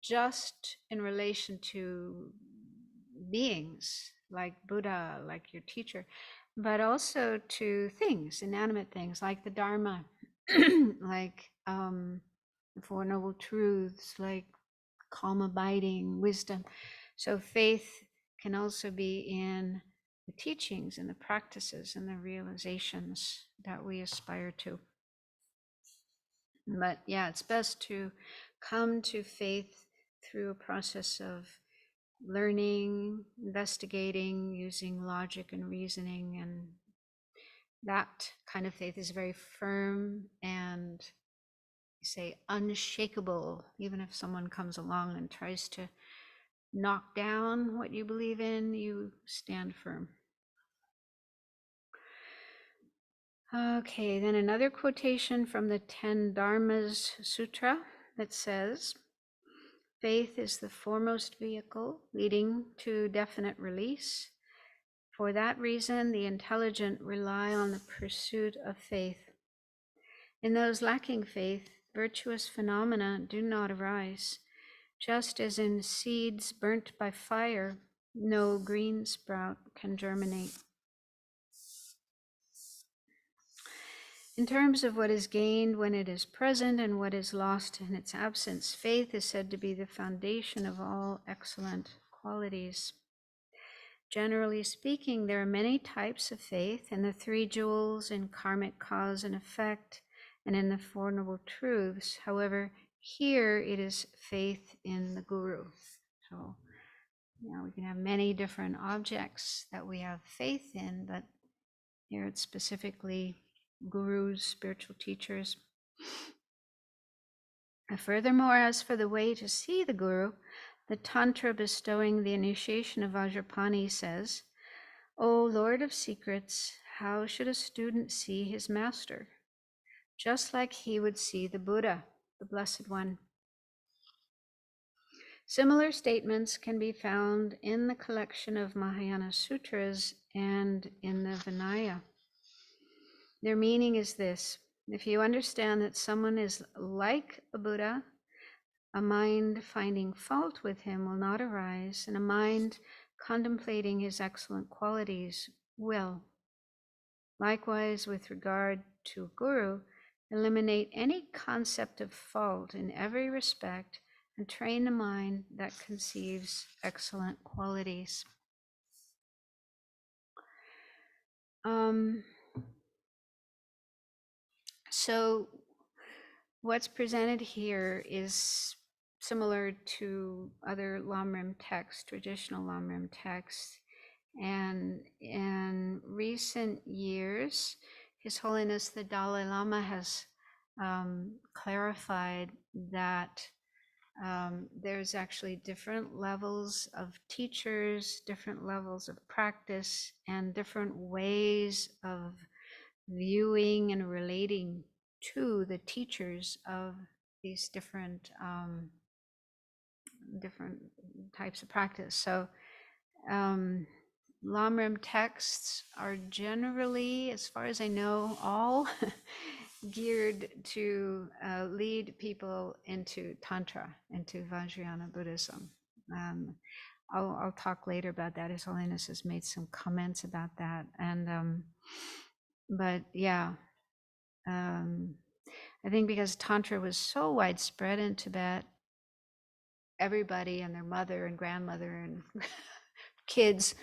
just in relation to beings like Buddha, like your teacher, but also to things, inanimate things like the Dharma, like the Four Noble Truths, like calm abiding, wisdom. So faith can also be in the teachings and the practices and the realizations that we aspire to. But yeah, it's best to come to faith through a process of learning, investigating, using logic and reasoning, and that kind of faith is very firm and, say, unshakable. Even if someone comes along and tries to knock down what you believe in, you stand firm. Okay, then another quotation from the 10 Dharmas Sutra that says, "Faith is the foremost vehicle leading to definite release. For that reason, the intelligent rely on the pursuit of faith. In those lacking faith, virtuous phenomena do not arise, just as in seeds burnt by fire, no green sprout can germinate." In terms of what is gained when it is present and what is lost in its absence, faith is said to be the foundation of all excellent qualities. Generally speaking, there are many types of faith in the 3 jewels, in karmic cause and effect, and in the Four Noble Truths. However, here it is faith in the Guru. So we can have many different objects that we have faith in, but here it's specifically gurus, spiritual teachers. And furthermore, as for the way to see the guru, the Tantra bestowing the initiation of Vajrapani says, O Lord of Secrets, how should a student see his master? Just like he would see the Buddha, the Blessed One. Similar statements can be found in the collection of Mahayana Sutras and in the Vinaya. Their meaning is this: if you understand that someone is like a Buddha, a mind finding fault with him will not arise, and a mind contemplating his excellent qualities will. Likewise, with regard to a guru, eliminate any concept of fault in every respect and train a mind that conceives excellent qualities. So what's presented here is similar to other Lamrim texts, traditional Lamrim texts. And in recent years, His Holiness the Dalai Lama has clarified that there's actually different levels of teachers, different levels of practice, and different ways of viewing and relating to the teachers of these different types of practice. So Lamrim texts are generally, as far as I know, all geared to lead people into Tantra, into Vajrayana Buddhism. I'll talk later about that. His Holiness has made some comments about that. And but yeah, I think because Tantra was so widespread in Tibet, everybody and their mother and grandmother and kids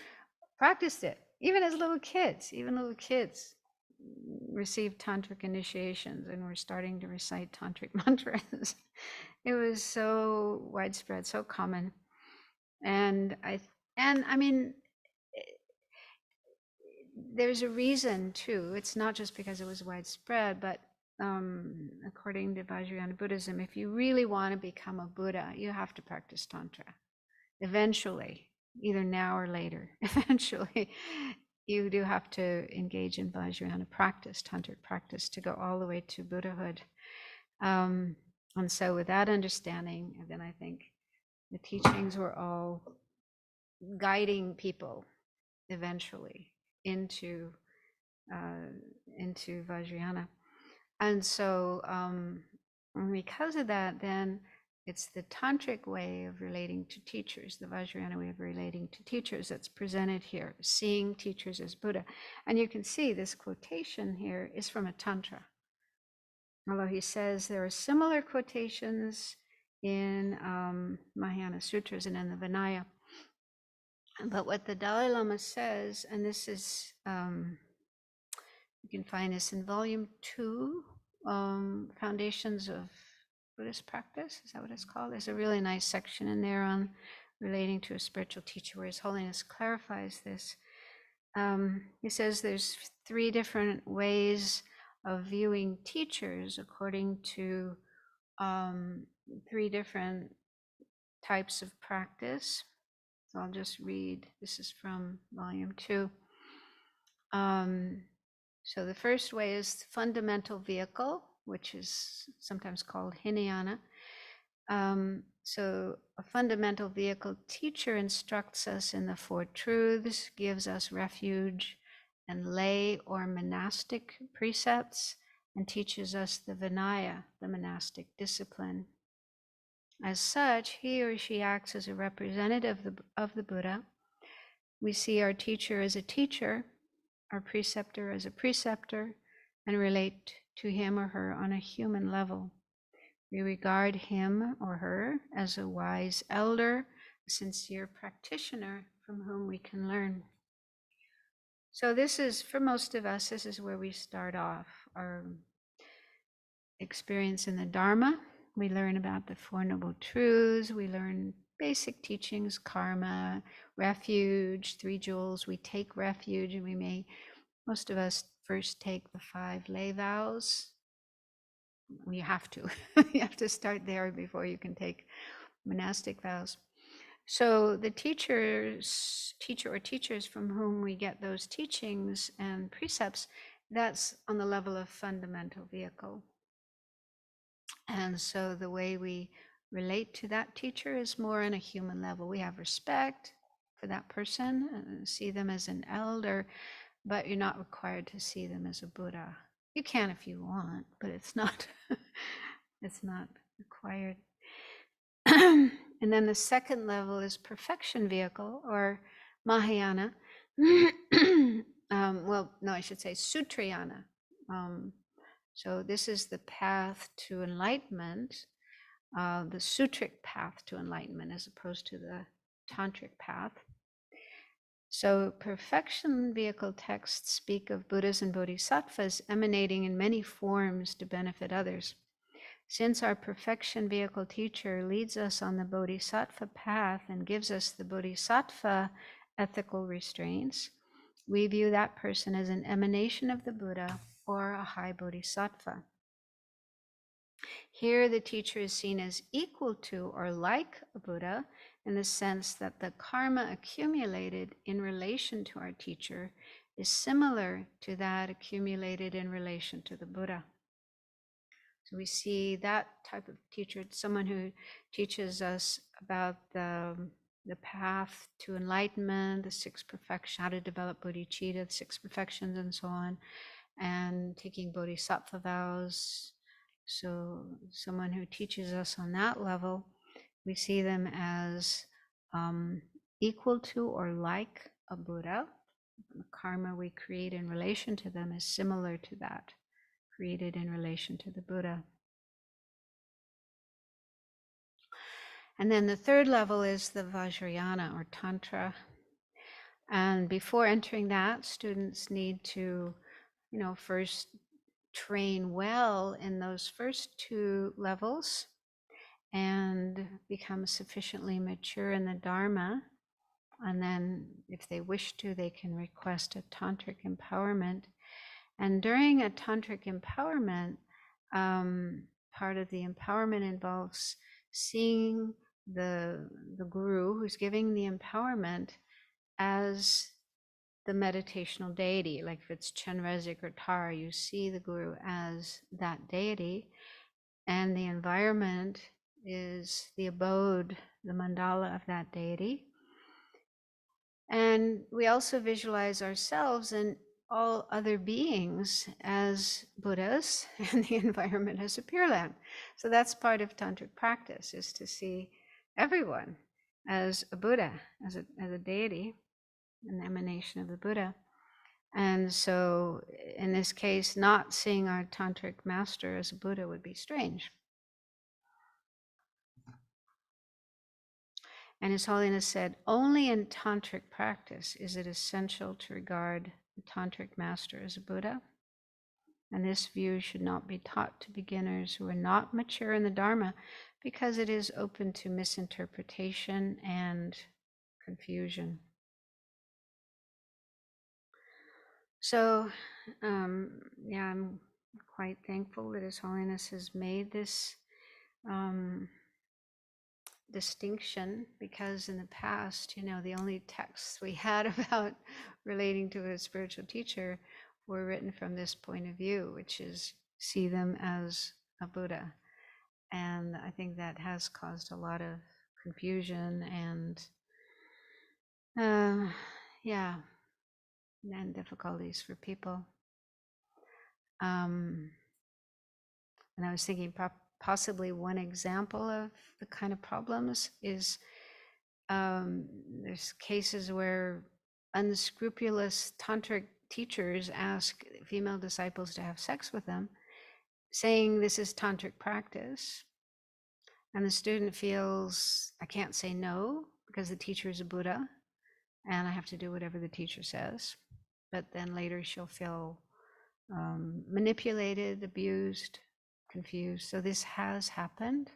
practiced it. Even as little kids, received tantric initiations and were starting to recite tantric mantras. It was so widespread, so common. And I mean, there's a reason too. It's not just because it was widespread, but according to Vajrayana Buddhism, if you really want to become a Buddha, you have to practice Tantra. Eventually, either now or later, eventually, you do have to engage in Vajrayana practice, Tantric practice, to go all the way to Buddhahood. And so with that understanding, then I think the teachings were all guiding people eventually into Vajrayana. And so because of that, then it's the tantric way of relating to teachers, the Vajrayana way of relating to teachers that's presented here, seeing teachers as Buddha. And you can see this quotation here is from a tantra. Although he says there are similar quotations in Mahayana Sutras and in the Vinaya. But what the Dalai Lama says, and this is, you can find this in volume 2, Foundations of Buddhist Practice, is that what it's called? There's a really nice section in there on relating to a spiritual teacher where His Holiness clarifies this. He says there's 3 different ways of viewing teachers according to 3 different types of practice. So I'll just read, this is from volume 2. So the first way is fundamental vehicle, which is sometimes called Hinayana. So a fundamental vehicle teacher instructs us in the 4 truths, gives us refuge and lay or monastic precepts, and teaches us the Vinaya, the monastic discipline. As such, he or she acts as a representative of the Buddha. We see our teacher as a teacher, our preceptor as a preceptor, and relate to him or her on a human level. We regard him or her as a wise elder, a sincere practitioner from whom we can learn. So this is, for most of us, this is where we start off our experience in the Dharma. We learn about the 4 Noble Truths. We learn basic teachings, karma, refuge, 3 jewels. We take refuge, and most of us first take the 5 lay vows. You have to. You have to start there before you can take monastic vows. So the teacher or teachers from whom we get those teachings and precepts, that's on the level of fundamental vehicle. And so the way we relate to that teacher is more on a human level. We have respect for that person and see them as an elder, but you're not required to see them as a Buddha. You can if you want, but it's not it's not required. And then the second level is perfection vehicle, or Mahayana. Well, no, I should say Sutrayana. So this is the path to enlightenment, the sutric path to enlightenment, as opposed to the tantric path. So perfection vehicle texts speak of Buddhas and Bodhisattvas emanating in many forms to benefit others. Since our perfection vehicle teacher leads us on the Bodhisattva path and gives us the Bodhisattva ethical restraints, we view that person as an emanation of the Buddha or a high Bodhisattva. Here, the teacher is seen as equal to or like a Buddha in the sense that the karma accumulated in relation to our teacher is similar to that accumulated in relation to the Buddha. So we see that type of teacher, someone who teaches us about the path to enlightenment, the 6 perfections, how to develop bodhicitta, the 6 perfections, and so on, and taking bodhisattva vows. So someone who teaches us on that level, we see them as equal to or like a Buddha. The karma we create in relation to them is similar to that created in relation to the Buddha. And then the third level is the Vajrayana, or Tantra. And before entering that, students need to, first train well in those first 2 levels and become sufficiently mature in the Dharma. And then if they wish to, they can request a tantric empowerment. And during a tantric empowerment, part of the empowerment involves seeing the guru who's giving the empowerment as the meditational deity. Like if it's Chenrezig or Tara, you see the guru as that deity, and the environment is the abode, the mandala of that deity. And we also visualize ourselves and all other beings as Buddhas and the environment as a Pure Land. So that's part of tantric practice, is to see everyone as a Buddha, as a deity, an emanation of the Buddha. And so in this case, not seeing our tantric master as a Buddha would be strange. And His Holiness said, only in tantric practice is it essential to regard the tantric master as a Buddha. And this view should not be taught to beginners who are not mature in the Dharma, because it is open to misinterpretation and confusion. So, I'm quite thankful that His Holiness has made this distinction, because in the past, the only texts we had about relating to a spiritual teacher were written from this point of view, which is see them as a Buddha. And I think that has caused a lot of confusion and difficulties for people. And I was thinking possibly one example of the kind of problems is there's cases where unscrupulous tantric teachers ask female disciples to have sex with them, saying this is tantric practice. And the student feels, I can't say no because the teacher is a Buddha and I have to do whatever the teacher says. But then later she'll feel manipulated, abused, confused. So this has happened.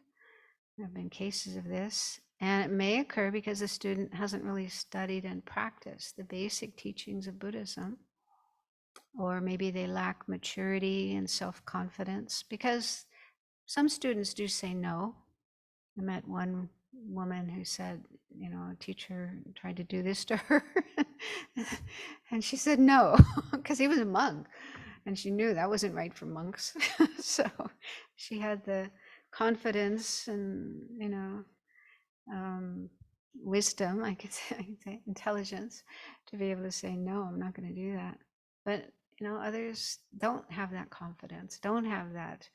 There have been cases of this. And it may occur because the student hasn't really studied and practiced the basic teachings of Buddhism, or maybe they lack maturity and self-confidence, because some students do say no. I met one woman who said, a teacher tried to do this to her and she said no, because he was a monk and she knew that wasn't right for monks. So she had the confidence and wisdom, I could say intelligence, to be able to say no, I'm not going to do that. But others don't have that confidence, don't have that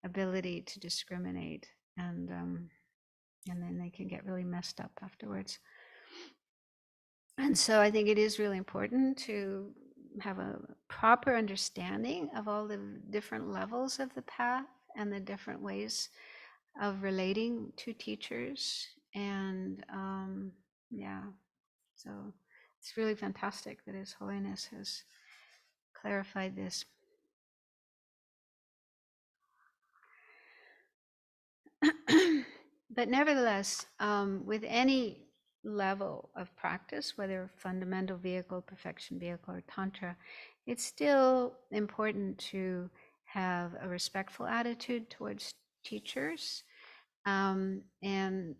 ability to discriminate, and then they can get really messed up afterwards. And so I think it is really important to have a proper understanding of all the different levels of the path and the different ways of relating to teachers. And so it's really fantastic that His Holiness has clarified this. But nevertheless, with any level of practice, whether fundamental vehicle, perfection vehicle, or tantra, it's still important to have a respectful attitude towards teachers, and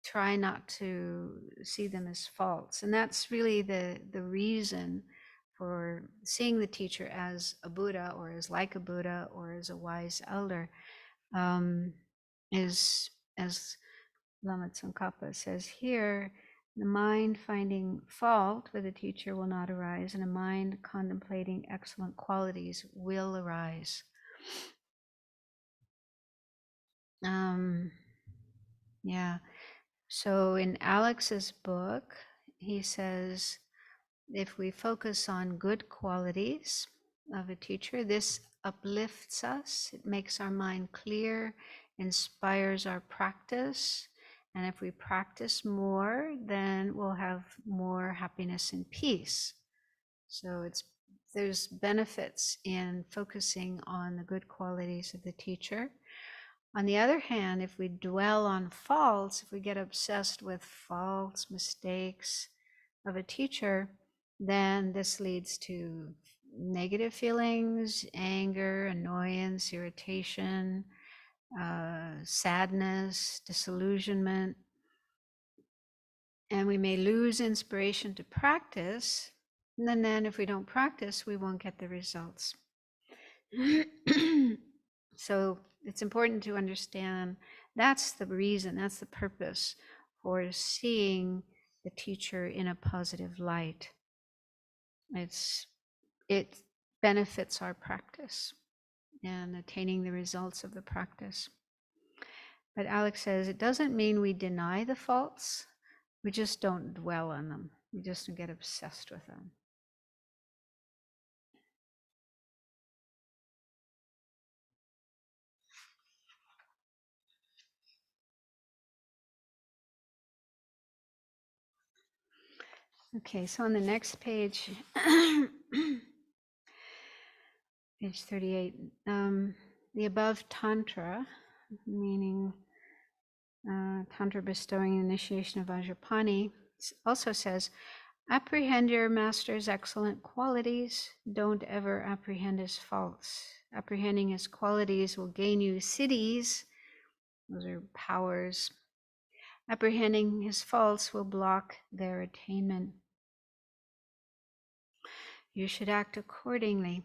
try not to see them as faults. And that's really the reason for seeing the teacher as a Buddha, or as like a Buddha, or as a wise elder, is, as Lama Tsongkhapa says here, the mind finding fault with a teacher will not arise, and a mind contemplating excellent qualities will arise. So in Alex's book, he says, if we focus on good qualities of a teacher, this uplifts us, it makes our mind clear, inspires our practice. And if we practice more, then we'll have more happiness and peace. So there's benefits in focusing on the good qualities of the teacher. On the other hand, if we dwell on faults, if we get obsessed with faults, mistakes of a teacher, then this leads to negative feelings, anger, annoyance, irritation, sadness, disillusionment, and we may lose inspiration to practice. And then if we don't practice, we won't get the results. So it's important to understand that's the reason, that's the purpose for seeing the teacher in a positive light. It benefits our practice and attaining the results of the practice. But Alex says it doesn't mean we deny the faults, we just don't dwell on them. We just don't get obsessed with them. Okay, so on the next page, page 38, the above tantra, meaning tantra bestowing initiation of Vajrapani, also says, apprehend your master's excellent qualities, don't ever apprehend his faults. Apprehending his qualities will gain you siddhis, those are powers. Apprehending his faults will block their attainment. You should act accordingly.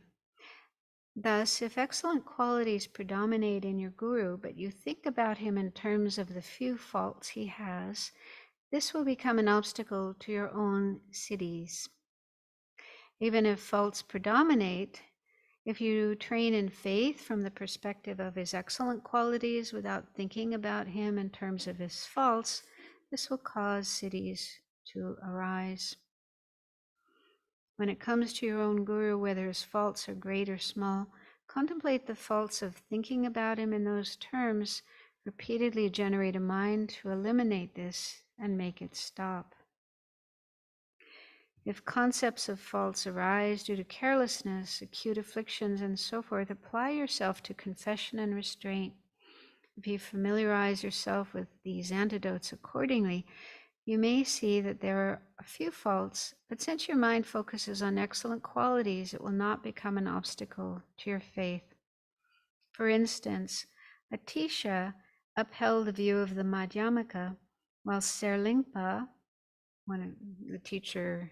Thus, if excellent qualities predominate in your guru, but you think about him in terms of the few faults he has, this will become an obstacle to your own siddhis. Even if faults predominate, if you train in faith from the perspective of his excellent qualities without thinking about him in terms of his faults, this will cause siddhis to arise. When it comes to your own guru, whether his faults are great or small, contemplate the faults of thinking about him in those terms, repeatedly generate a mind to eliminate this and make it stop. If concepts of faults arise due to carelessness, acute afflictions, and so forth, apply yourself to confession and restraint. if you familiarize yourself with these antidotes accordingly, you may see that there are a few faults, but since your mind focuses on excellent qualities, it will not become an obstacle to your faith. For instance, Atisha upheld the view of the Madhyamaka, while Serlingpa, the teacher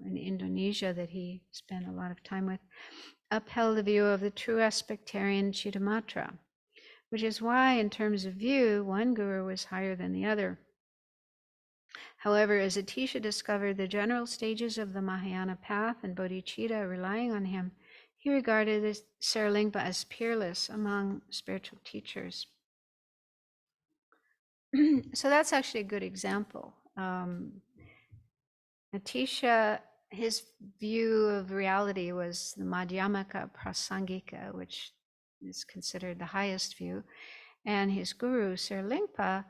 in Indonesia that he spent a lot of time with, upheld the view of the true aspectarian Chittamatra, which is why, in terms of view, one guru was higher than the other. However, as Atisha discovered the general stages of the Mahayana path and bodhicitta relying on him, he regarded Serlingpa as peerless among spiritual teachers. So that's actually a good example. Atisha, his view of reality was the Madhyamaka Prasangika, which is considered the highest view, and his guru, Serlingpa,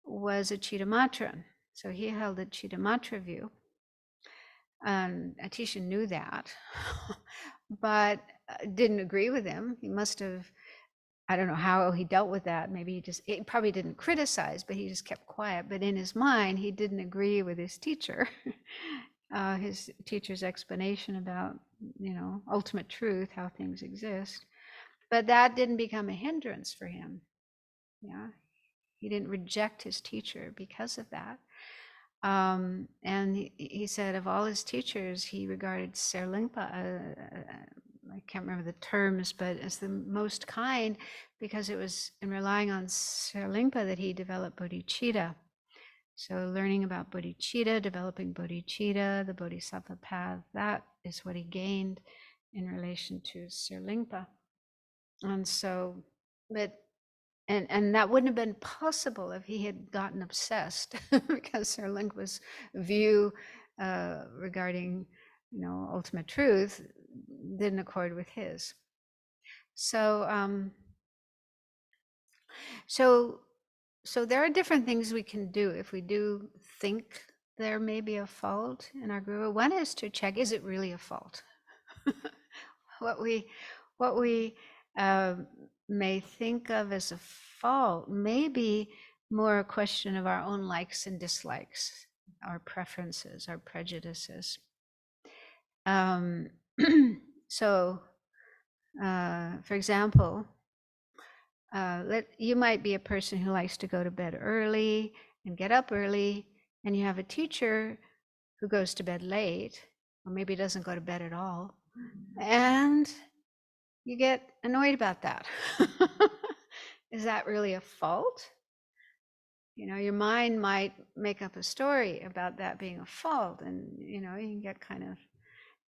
was a Chittamatran. So he held a Chittamatra view. And Atisha knew that, but didn't agree with him. He must have, I don't know how he dealt with that. Maybe he probably didn't criticize, but he just kept quiet. But in his mind, he didn't agree with his teacher, his teacher's explanation about, ultimate truth, how things exist. But that didn't become a hindrance for him. Yeah, he didn't reject his teacher because of that. And he said of all his teachers, he regarded Serlingpa, I can't remember the terms, but as the most kind, because it was in relying on Serlingpa that he developed bodhicitta. So learning about bodhicitta, developing bodhicitta, the bodhisattva path, that is what he gained in relation to Serlingpa. And so, and that wouldn't have been possible if he had gotten obsessed because Serlingpa's view regarding, ultimate truth didn't accord with his. So, so there are different things we can do if we do think there may be a fault in our guru. One is to check, is it really a fault? What we may think of as a fault may be more a question of our own likes and dislikes, our preferences, our prejudices. So, for example, you might be a person who likes to go to bed early and get up early, and you have a teacher who goes to bed late, or maybe doesn't go to bed at all, and you get annoyed about that. Is that really a fault? Your mind might make up a story about that being a fault, and you can get kind of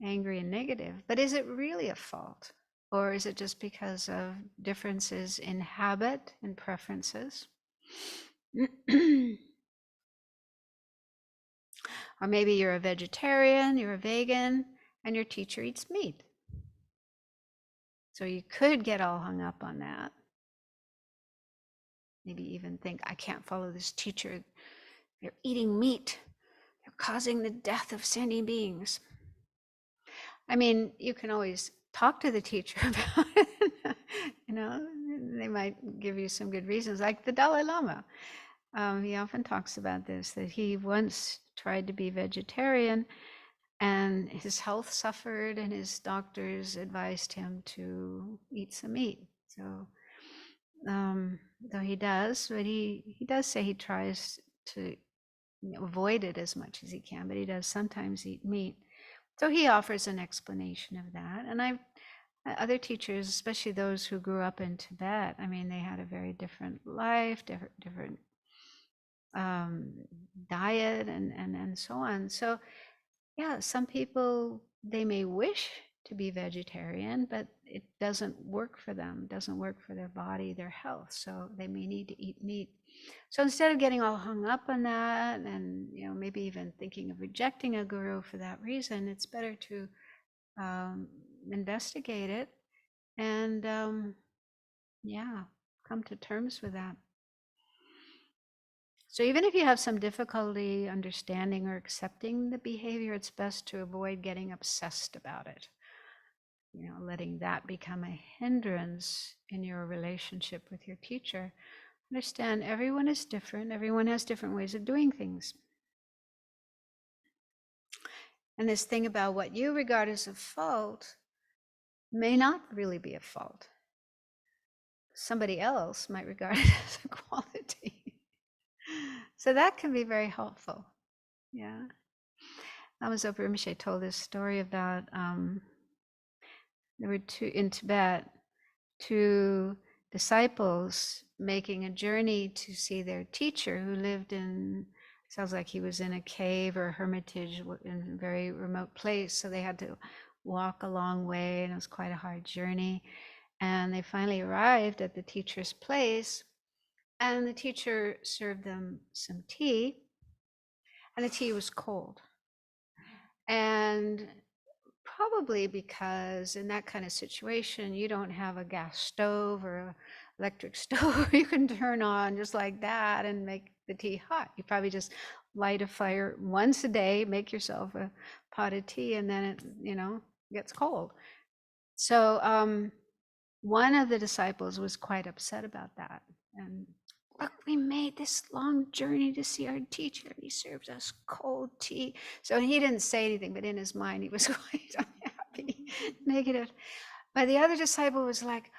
angry and negative. But is it really a fault? Or is it just because of differences in habit and preferences? Or maybe you're a vegetarian, you're a vegan, and your teacher eats meat. So you could get all hung up on that. Maybe even think, I can't follow this teacher. They're eating meat. They're causing the death of sentient beings. I mean, you can always talk to the teacher about it. They might give you some good reasons, like the Dalai Lama. He often talks about this, that he once tried to be vegetarian and his health suffered and his doctors advised him to eat some meat. So, though he does, but he does say he tries to avoid it as much as he can, but he does sometimes eat meat. So he offers an explanation of that. And other teachers, especially those who grew up in Tibet, I mean, they had a very different life, different diet, and so on. So, yeah, some people, they may wish to be vegetarian, but it doesn't work for them, doesn't work for their body, their health. So they may need to eat meat. So instead of getting all hung up on that and maybe even thinking of rejecting a guru for that reason, it's better to investigate it and come to terms with that. So even if you have some difficulty understanding or accepting the behavior, it's best to avoid getting obsessed about it. Letting that become a hindrance in your relationship with your teacher. Understand, everyone is different. Everyone has different ways of doing things. And this thing about what you regard as a fault may not really be a fault. Somebody else might regard it as a quality. So that can be very helpful. Yeah. Lama Zopa Rinpoche told this story about there were in Tibet, two disciples making a journey to see their teacher who lived in, sounds like he was in a cave or a hermitage in a very remote place. So they had to walk a long way and it was quite a hard journey. And they finally arrived at the teacher's place and the teacher served them some tea and the tea was cold. And probably because in that kind of situation, you don't have a gas stove or an electric stove you can turn on just like that and make the tea hot. You probably just light a fire once a day, make yourself a pot of tea, and then it, gets cold. So one of the disciples was quite upset about that. And look, we made this long journey to see our teacher. He served us cold tea. So he didn't say anything, but in his mind, he was quite unhappy, negative. But the other disciple was like,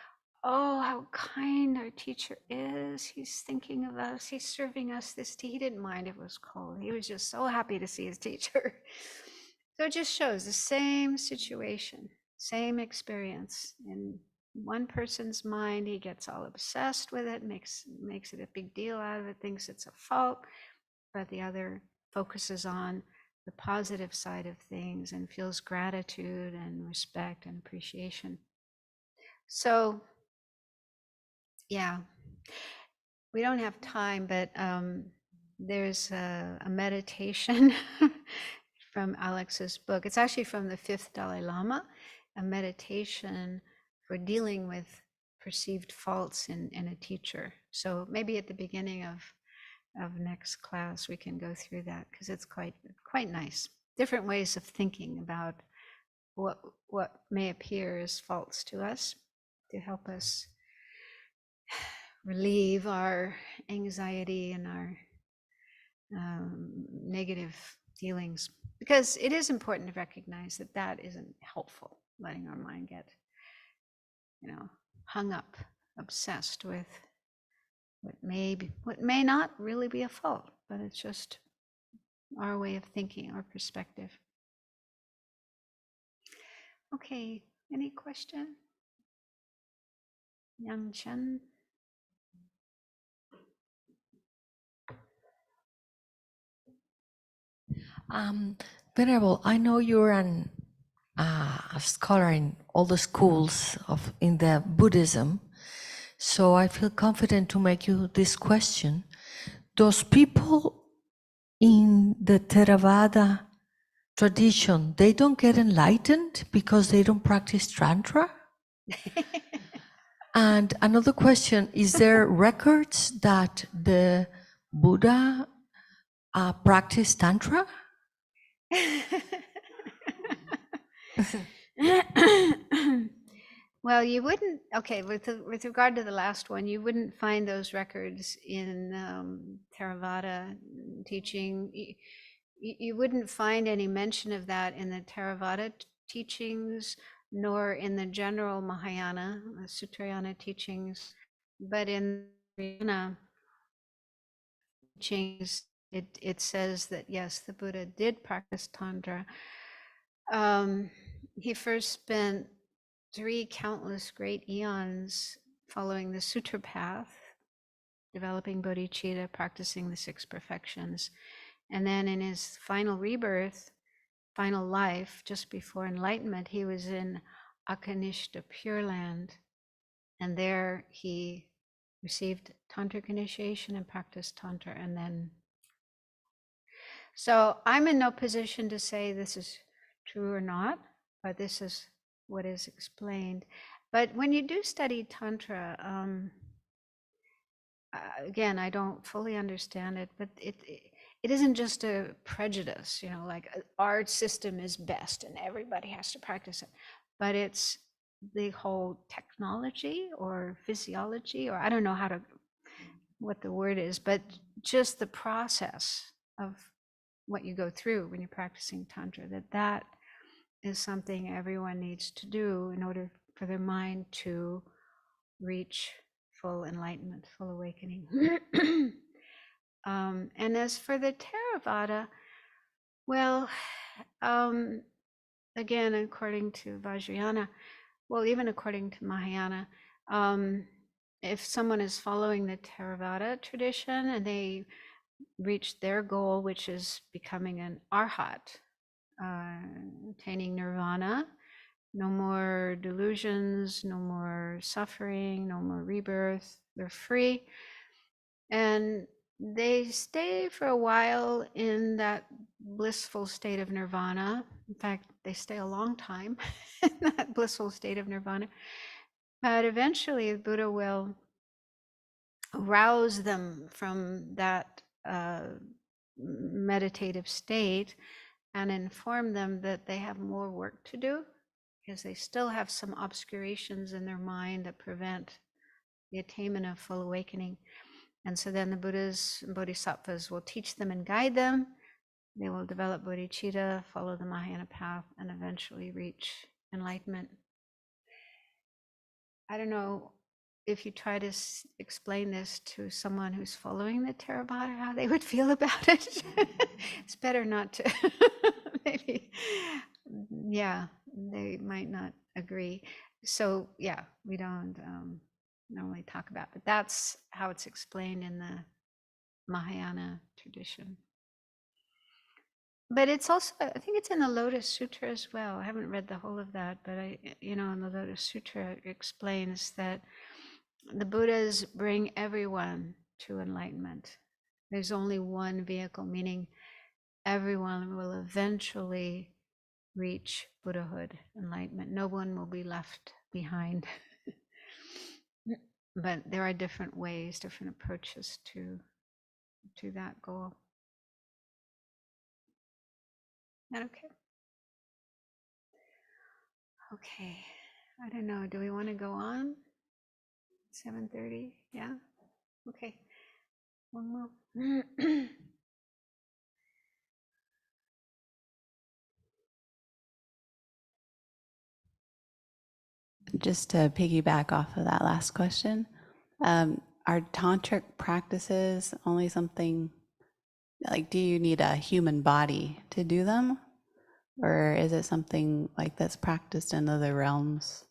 oh, how kind our teacher is. He's thinking of us. He's serving us this tea. He didn't mind if it was cold. He was just so happy to see his teacher. So it just shows the same situation, same experience. In one person's mind, he gets all obsessed with it, makes it a big deal out of it, thinks it's a fault, but the other focuses on the positive side of things and feels gratitude and respect and appreciation. So, yeah, we don't have time, but there's a meditation from Alex's book. It's actually from the 5th Dalai Lama, a meditation for dealing with perceived faults in a teacher. So maybe at the beginning of next class we can go through that because it's quite nice. Different ways of thinking about what may appear as faults to us to help us relieve our anxiety and our negative feelings, because it is important to recognize that that isn't helpful, letting our mind get hung up, obsessed with what may not really be a fault, but it's just our way of thinking, our perspective. Okay, any question? Yang Chen? Venerable, I know you're a scholar in all the schools in the Buddhism, so I feel confident to make you this question. Those people in the Theravada tradition, they don't get enlightened because they don't practice Tantra? And another question, is there records that the Buddha practiced Tantra? Well, you wouldn't, okay, with regard to the last one, you wouldn't find those records in Theravada teaching. You wouldn't find any mention of that in the Theravada teachings, nor in the general Mahayana, Sutrayana teachings, but in the teachings, it says that yes, the Buddha did practice Tantra. He first spent 3 countless great eons following the sutra path, developing bodhicitta, practicing the 6 perfections. And then in his final rebirth, final life, just before enlightenment, he was in Akanishta Pure Land. And there he received tantric initiation and practiced Tantra. And then, so I'm in no position to say this is true or not, but this is what is explained. But when you do study Tantra, again, I don't fully understand it, but it isn't just a prejudice, like our system is best and everybody has to practice it, but it's the whole technology or physiology, or I don't know how to what the word is, but just the process of what you go through when you're practicing Tantra, that is something everyone needs to do in order for their mind to reach full enlightenment, full awakening. And as for the Theravada, well, again, according to Vajrayana, well, even according to Mahayana, if someone is following the Theravada tradition and they reach their goal, which is becoming an arhat, attaining nirvana, no more delusions, no more suffering, no more rebirth, they're free. And they stay for a while in that blissful state of nirvana. In fact, they stay a long time in that blissful state of nirvana. But eventually, the Buddha will rouse them from that meditative state and inform them that they have more work to do, because they still have some obscurations in their mind that prevent the attainment of full awakening. And so then the Buddhas and Bodhisattvas will teach them and guide them. They will develop bodhicitta, follow the Mahayana path, and eventually reach enlightenment. I don't know if you try to explain this to someone who's following the Theravada, how they would feel about it. It's better not to. Maybe, yeah, they might not agree. So yeah, we don't normally talk about, but that's how it's explained in the Mahayana tradition. But it's also, I think it's in the Lotus Sutra as well. I haven't read the whole of that, but in the Lotus Sutra it explains that the Buddhas bring everyone to enlightenment. There's only one vehicle, meaning everyone will eventually reach Buddhahood, enlightenment. No one will be left behind. But there are different ways, different approaches to that goal. Is that okay? Okay. I don't know. Do we want to go on? 7:30? Yeah? Okay. One more. Just to piggyback off of that last question, are tantric practices only something like, do you need a human body to do them? Or is it something like that's practiced in other realms?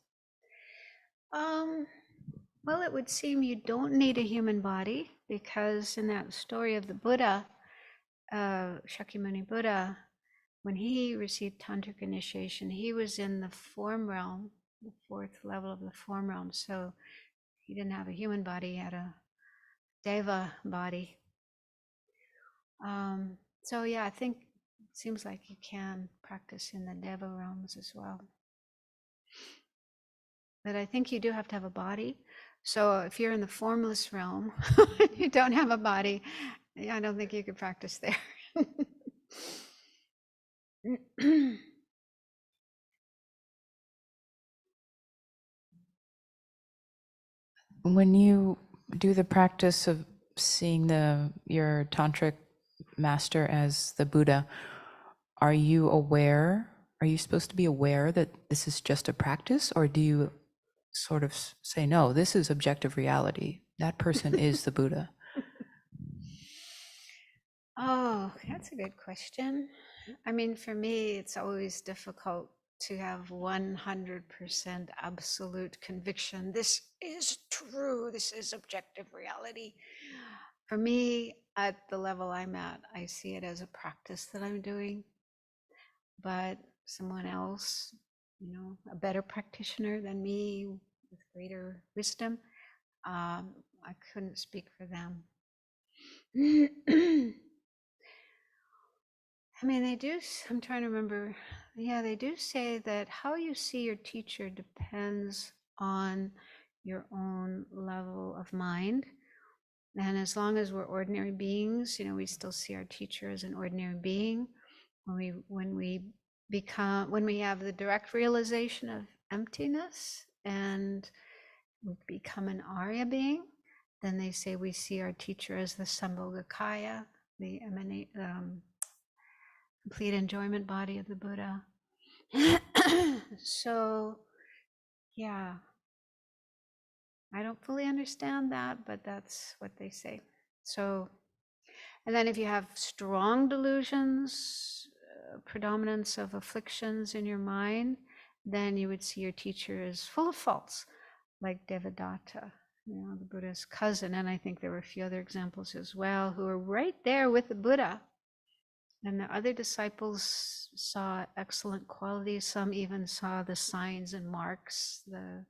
Well, it would seem you don't need a human body, because in that story of the Buddha, Shakyamuni Buddha, when he received tantric initiation, he was in the form realm, the fourth level of the form realm. So he didn't have a human body, he had a deva body. So yeah, I think it seems like you can practice in the deva realms as well. But I think you do have to have a body. So if you're in the formless realm, you don't have a body, I don't think you could practice there. When you do the practice of seeing your tantric master as the Buddha, are you aware? Are you supposed to be aware that this is just a practice, or do you sort of say, no, this is objective reality? That person is the Buddha. Oh, that's a good question. I mean, for me, it's always difficult to have 100% absolute conviction. This is true. This is objective reality. For me, at the level I'm at, I see it as a practice that I'm doing. But someone else, a better practitioner than me with greater wisdom, I couldn't speak for them. I mean, they do, I'm trying to remember, yeah, they do say that how you see your teacher depends on your own level of mind. And as long as we're ordinary beings, we still see our teacher as an ordinary being. When we have the direct realization of emptiness and we become an Arya being, then they say we see our teacher as the Sambhogakaya, the complete enjoyment body of the Buddha. So, yeah, I don't fully understand that, but that's what they say. So, and then if you have strong delusions, predominance of afflictions in your mind, then you would see your teacher as full of faults, like Devadatta, the Buddha's cousin. And I think there were a few other examples as well who were right there with the Buddha. And the other disciples saw excellent qualities. Some even saw the signs and marks, what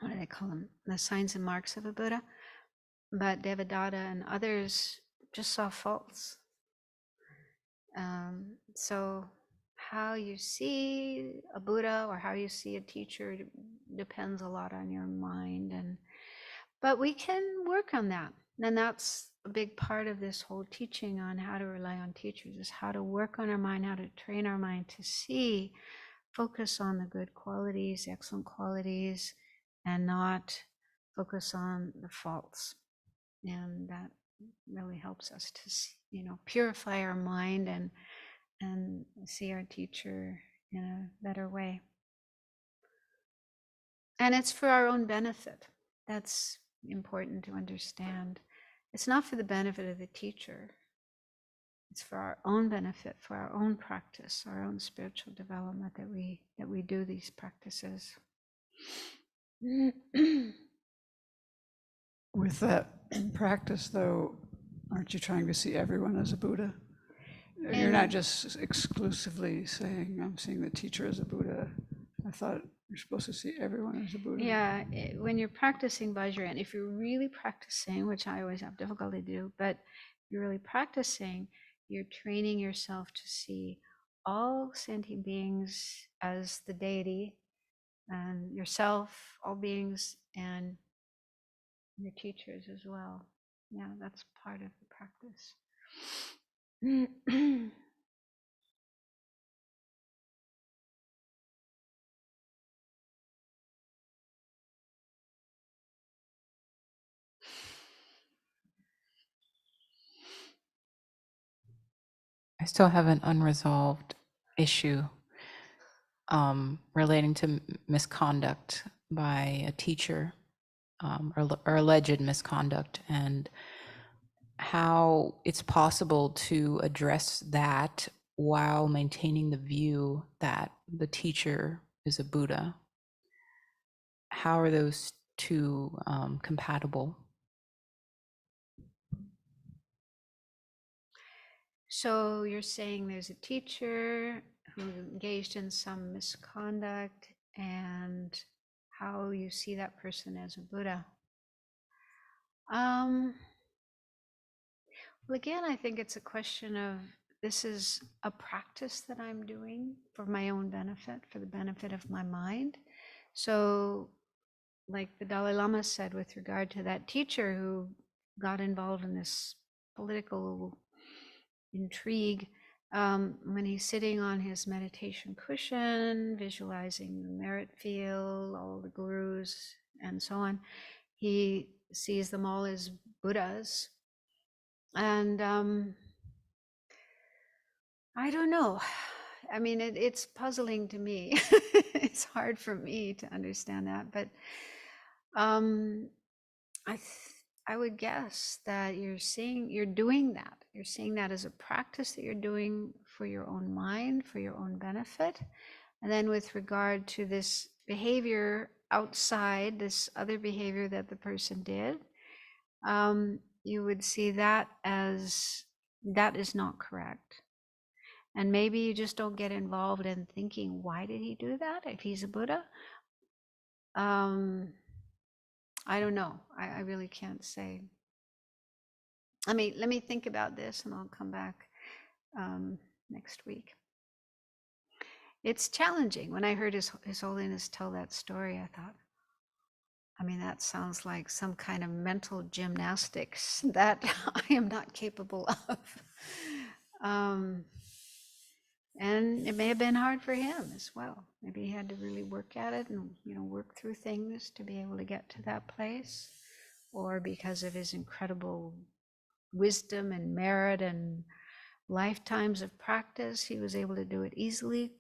do they call them? The signs and marks of a Buddha. But Devadatta and others just saw faults. So how you see a Buddha or how you see a teacher depends a lot on your mind. But we can work on that. And that's a big part of this whole teaching on how to rely on teachers, is how to work on our mind, how to train our mind to see, focus on the good qualities, the excellent qualities, and not focus on the faults. And that really helps us to see, purify our mind and see our teacher in a better way. And it's for our own benefit. That's important to understand. It's not for the benefit of the teacher. It's for our own benefit, for our own practice, our own spiritual development that we do these practices. With that practice, though, aren't you trying to see everyone as a Buddha? You're not just exclusively saying, I'm seeing the teacher as a Buddha. I thought you're supposed to see everyone as a Buddha. Yeah, when you're practicing Vajrayana, if you're really practicing, which I always have difficulty to do, but you're really practicing, you're training yourself to see all sentient beings as the deity, and yourself, all beings, and your teachers as well. Yeah, that's part of the practice. I still have an unresolved issue relating to misconduct by a teacher, or alleged misconduct, and how it's possible to address that while maintaining the view that the teacher is a Buddha. How are those two compatible? So you're saying there's a teacher who engaged in some misconduct, and how you see that person as a Buddha. Well, again, I think it's a question of, this is a practice that I'm doing for my own benefit, for the benefit of my mind. So, like the Dalai Lama said with regard to that teacher who got involved in this political intrigue, when he's sitting on his meditation cushion, visualizing the merit field, all the gurus, and so on, he sees them all as Buddhas. And I don't know. I mean, it's puzzling to me. It's hard for me to understand that, but I would guess that you're doing that. You're seeing that as a practice that you're doing for your own mind, for your own benefit. And then with regard to this behavior outside, this other behavior that the person did, you would see that as that is not correct. And maybe you just don't get involved in thinking, why did he do that if he's a Buddha? I don't know. I really can't say. Let me think about this, and I'll come back next week. It's challenging. When I heard His Holiness tell that story, I thought, that sounds like some kind of mental gymnastics that I am not capable of. And it may have been hard for him as well. Maybe he had to really work at it and, work through things to be able to get to that place. Or because of his incredible wisdom and merit and lifetimes of practice, he was able to do it easily.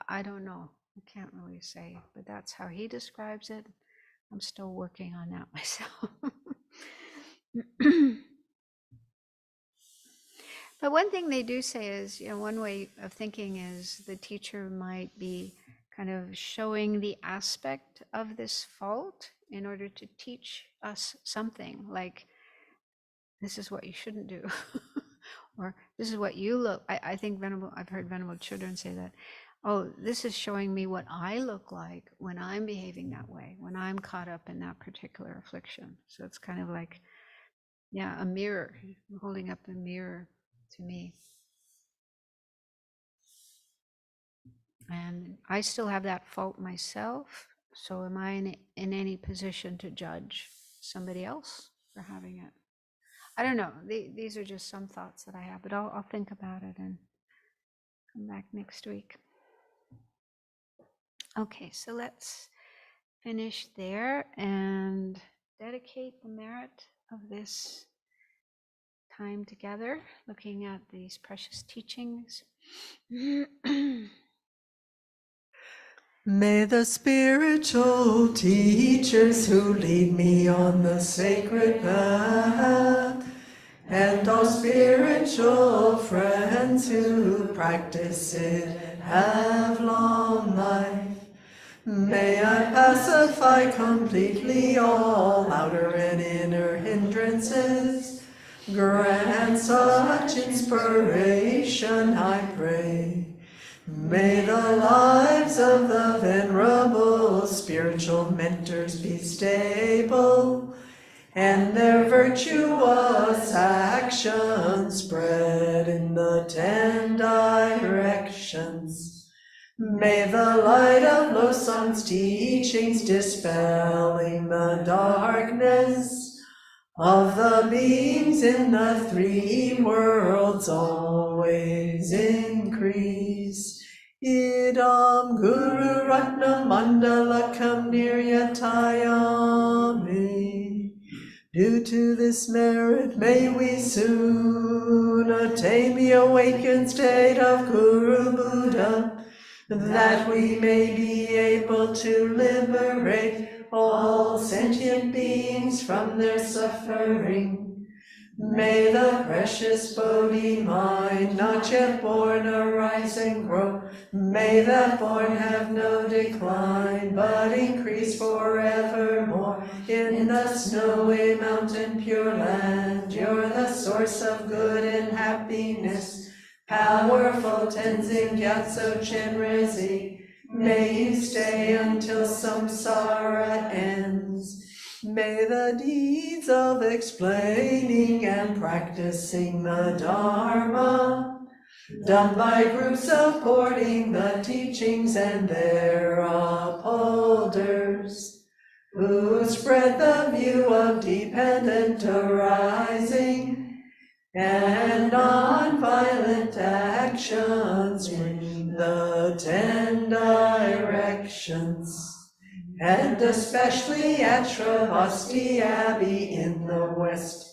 I don't know. I can't really say, but that's how he describes it. I'm still working on that myself. But one thing they do say is, one way of thinking is the teacher might be kind of showing the aspect of this fault in order to teach us something, like, this is what you shouldn't do, or this is what you look. I think I've heard Venerable children say that, oh, this is showing me what I look like when I'm behaving that way, when I'm caught up in that particular affliction. So it's kind of like, yeah, a mirror, holding up a mirror to me. And I still have that fault myself. So am I in any position to judge somebody else for having it? I don't know. These are just some thoughts that I have, but I'll think about it and come back next week. Okay, so let's finish there and dedicate the merit of this time together, looking at these precious teachings. May the spiritual teachers who lead me on the sacred path, and all spiritual friends who practice it, have long life. May I pacify completely all outer and inner hindrances. Grant such inspiration, I pray. May the lives of the venerable spiritual mentors be stable, and their virtuous actions spread in the 10 directions. May the light of wholesome's teachings dispelling the darkness of the beings in the 3 worlds always increase. Idam Guru Ratna Mandalakam Niryatayami. Due to this merit, may we soon attain the awakened state of Guru Buddha, that we may be able to liberate all sentient beings from their suffering. May the precious Bodhi mind, not yet born, arise and grow. May that born have no decline, but increase forevermore. In the snowy mountain pure land, you're the source of good and happiness. Powerful Tenzin Gyatso Chenrezi, may you stay until samsara ends. May the deeds of explaining and practicing the Dharma, done by groups supporting the teachings and their upholders, who spread the view of dependent arising and non-violent actions, bring the 10 directions. And especially at Sravasti Abbey in the west,